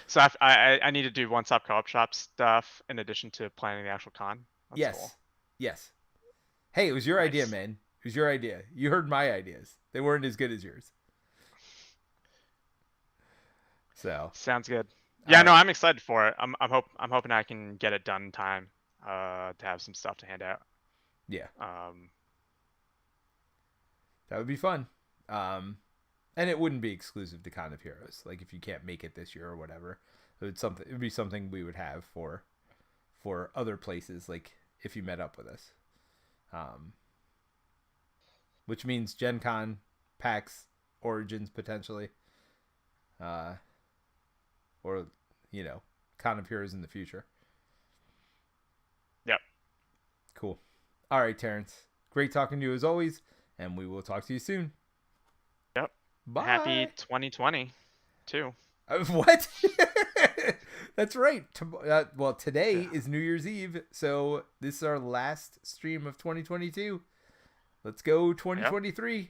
So I need to do one-stop co-op shop stuff in addition to planning the actual con. That's yes. Cool. Yes. Hey, it was your idea, man. It was your idea. You heard my ideas. They weren't as good as yours. So sounds good. Yeah, no, I'm excited for it. I'm hoping I can get it done in time to have some stuff to hand out. Yeah. That would be fun. And it wouldn't be exclusive to Con of Heroes. Like if you can't make it this year or whatever, it would be something we would have for other places. Like if you met up with us, which means Gen Con, PAX, Origins potentially, or Con of Heroes in the future. Yep. Cool. All right, Terrence. Great talking to you as always, and we will talk to you soon. Yep. Bye. Happy 2020 too. What? That's right. Well, today is New Year's Eve, so this is our last stream of 2022. Let's go 2023. Yep.